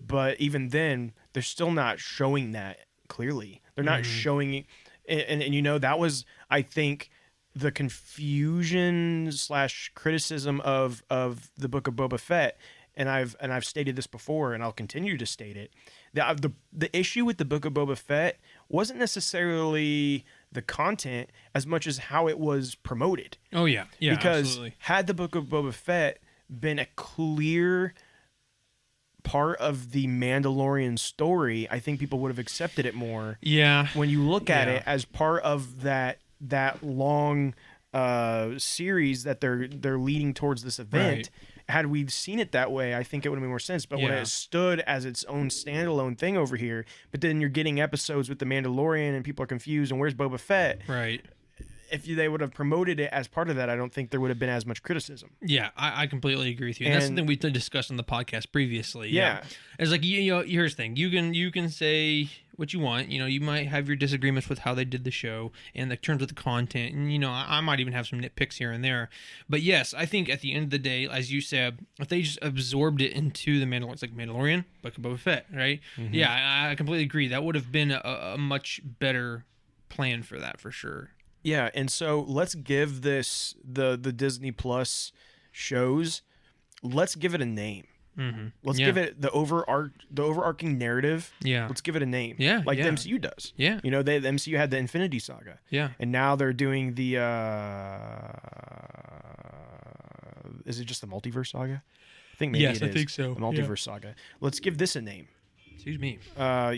but even then they're still not showing that clearly. They're not showing. And that was, I think, the confusion / criticism of the Book of Boba Fett, and I've stated this before, and I'll continue to state it. The issue with the Book of Boba Fett wasn't necessarily the content as much as how it was promoted. Oh yeah, yeah. Because absolutely. had the Book of Boba Fett been a clear part of the Mandalorian story, I think people would have accepted it more. Yeah. When you look at it as part of that long series that they're leading towards this event, Right. had we seen it that way, I think it would have made more sense. But when Yeah. it stood as its own standalone thing over here, but then you're getting episodes with the Mandalorian and people are confused and where's Boba Fett? Right. If they would have promoted it as part of that, I don't think there would have been as much criticism. Yeah, I completely agree with you. And that's something we discussed on the podcast previously. Yeah. It's like, you know, here's the thing. You can say what you want. You know, you might have your disagreements with how they did the show and the terms of the content. And, you know, I might even have some nitpicks here and there. But yes, I think at the end of the day, as you said, if they just absorbed it into the Mandalorian, it's like Mandalorian, Book of Boba Fett, right? Mm-hmm. Yeah, I completely agree. That would have been a much better plan for that, for sure. Yeah, and so let's give this the Disney Plus shows. Let's give it a name. Mm-hmm. Let's give it the overarching narrative. Yeah, let's give it a name. Yeah, like the MCU does. Yeah, you know, the MCU had the Infinity Saga. Yeah, and now they're doing the. Is it just the Multiverse Saga? I think maybe it is. I think so. The Multiverse Saga. Let's give this a name. Excuse me.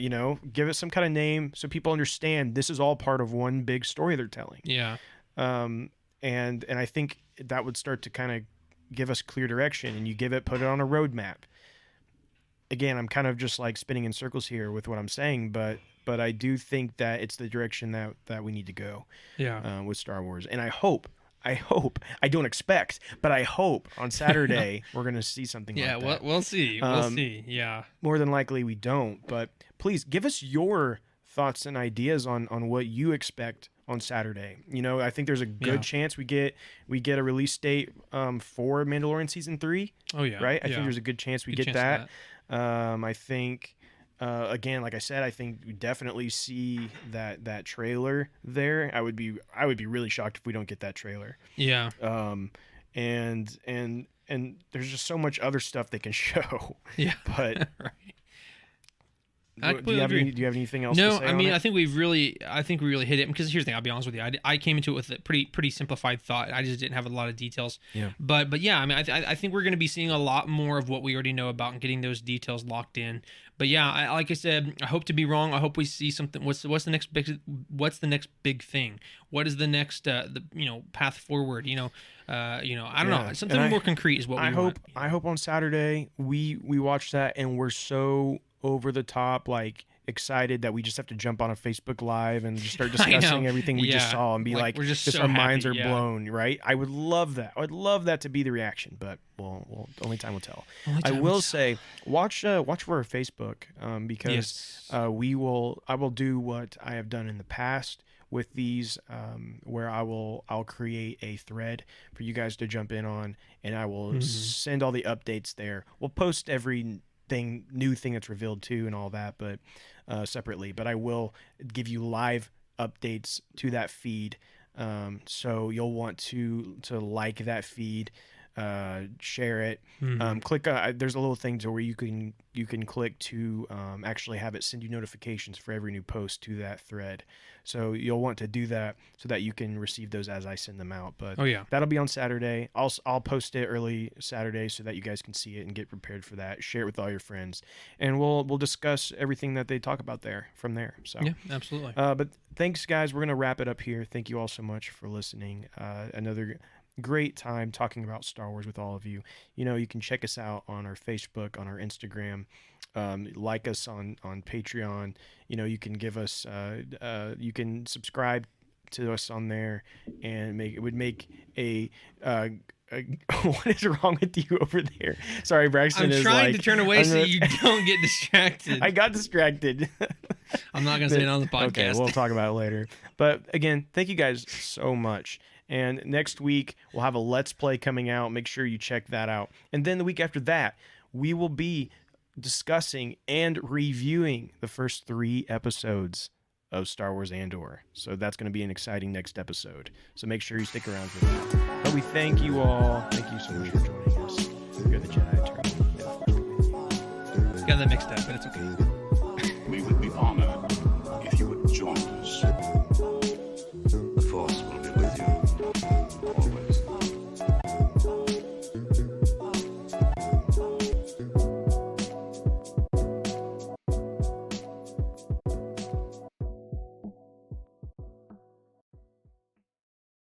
You know, give it some kind of name so people understand this is all part of one big story they're telling. Yeah. And I think that would start to kind of give us clear direction, and you put it on a roadmap. Again, I'm kind of just like spinning in circles here with what I'm saying, but I do think that it's the direction that we need to go. Yeah. With Star Wars, and I hope, I don't expect, but I hope on Saturday we're going to see something like that. Yeah, we'll see. We'll see. Yeah. More than likely we don't, but please give us your thoughts and ideas on what you expect on Saturday. You know, I think there's a good chance we get a release date for Mandalorian season 3. Oh yeah. Right? I think there's a good chance we get that. I think again, like I said, I think we definitely see that trailer there. I would be really shocked if we don't get that trailer. Yeah. And there's just so much other stuff they can show. Yeah. But right. do you have anything else to say? No, I mean, I think we really hit it, because here's the thing, I'll be honest with you. I came into it with a pretty simplified thought. I just didn't have a lot of details. Yeah. But yeah, I mean, I think we're going to be seeing a lot more of what we already know about and getting those details locked in. But yeah, like I said, I hope to be wrong. I hope we see something. What's the next big thing? What is the next path forward? I don't know. Something more concrete is what we want. I hope on Saturday we watch that and we're so over the top, like excited that we just have to jump on a Facebook Live and just start discussing everything we just saw and be like we're just so our minds are blown, right? I would love that. I would love that to be the reaction, but well only time will tell. I will say watch for our Facebook because I will do what I have done in the past with these, where I'll create a thread for you guys to jump in on, and I will send all the updates there. We'll post every new thing that's revealed too and all that, but separately. But I will give you live updates to that feed, so you'll want to like that feed, share it, click there's a little thing to where you can click to actually have it send you notifications for every new post to that thread. So you'll want to do that so that you can receive those as I send them out. But that'll be on Saturday. I'll post it early Saturday so that you guys can see it and get prepared for that. Share it with all your friends, and we'll discuss everything that they talk about there from there. So yeah, absolutely. But thanks, guys. We're gonna wrap it up here. Thank you all so much for listening. Another great time talking about Star Wars with all of you. You can check us out on our Facebook, on our Instagram, like us on Patreon. You can give us you can subscribe to us on there, and it would make a what is wrong with you over there? Sorry, Braxton. I'm trying to turn away so you don't get distracted. I got distracted. I'm not going to say it on the podcast. Okay, we'll talk about it later. But again, thank you guys so much. And next week, we'll have a Let's Play coming out. Make sure you check that out. And then the week after that, we will be discussing and reviewing the first 3 episodes of Star Wars Andor. So that's going to be an exciting next episode. So make sure you stick around for that. But we thank you all. Thank you so much for joining us. You're the Jedi Eternal. Got that mixed up, but it's okay.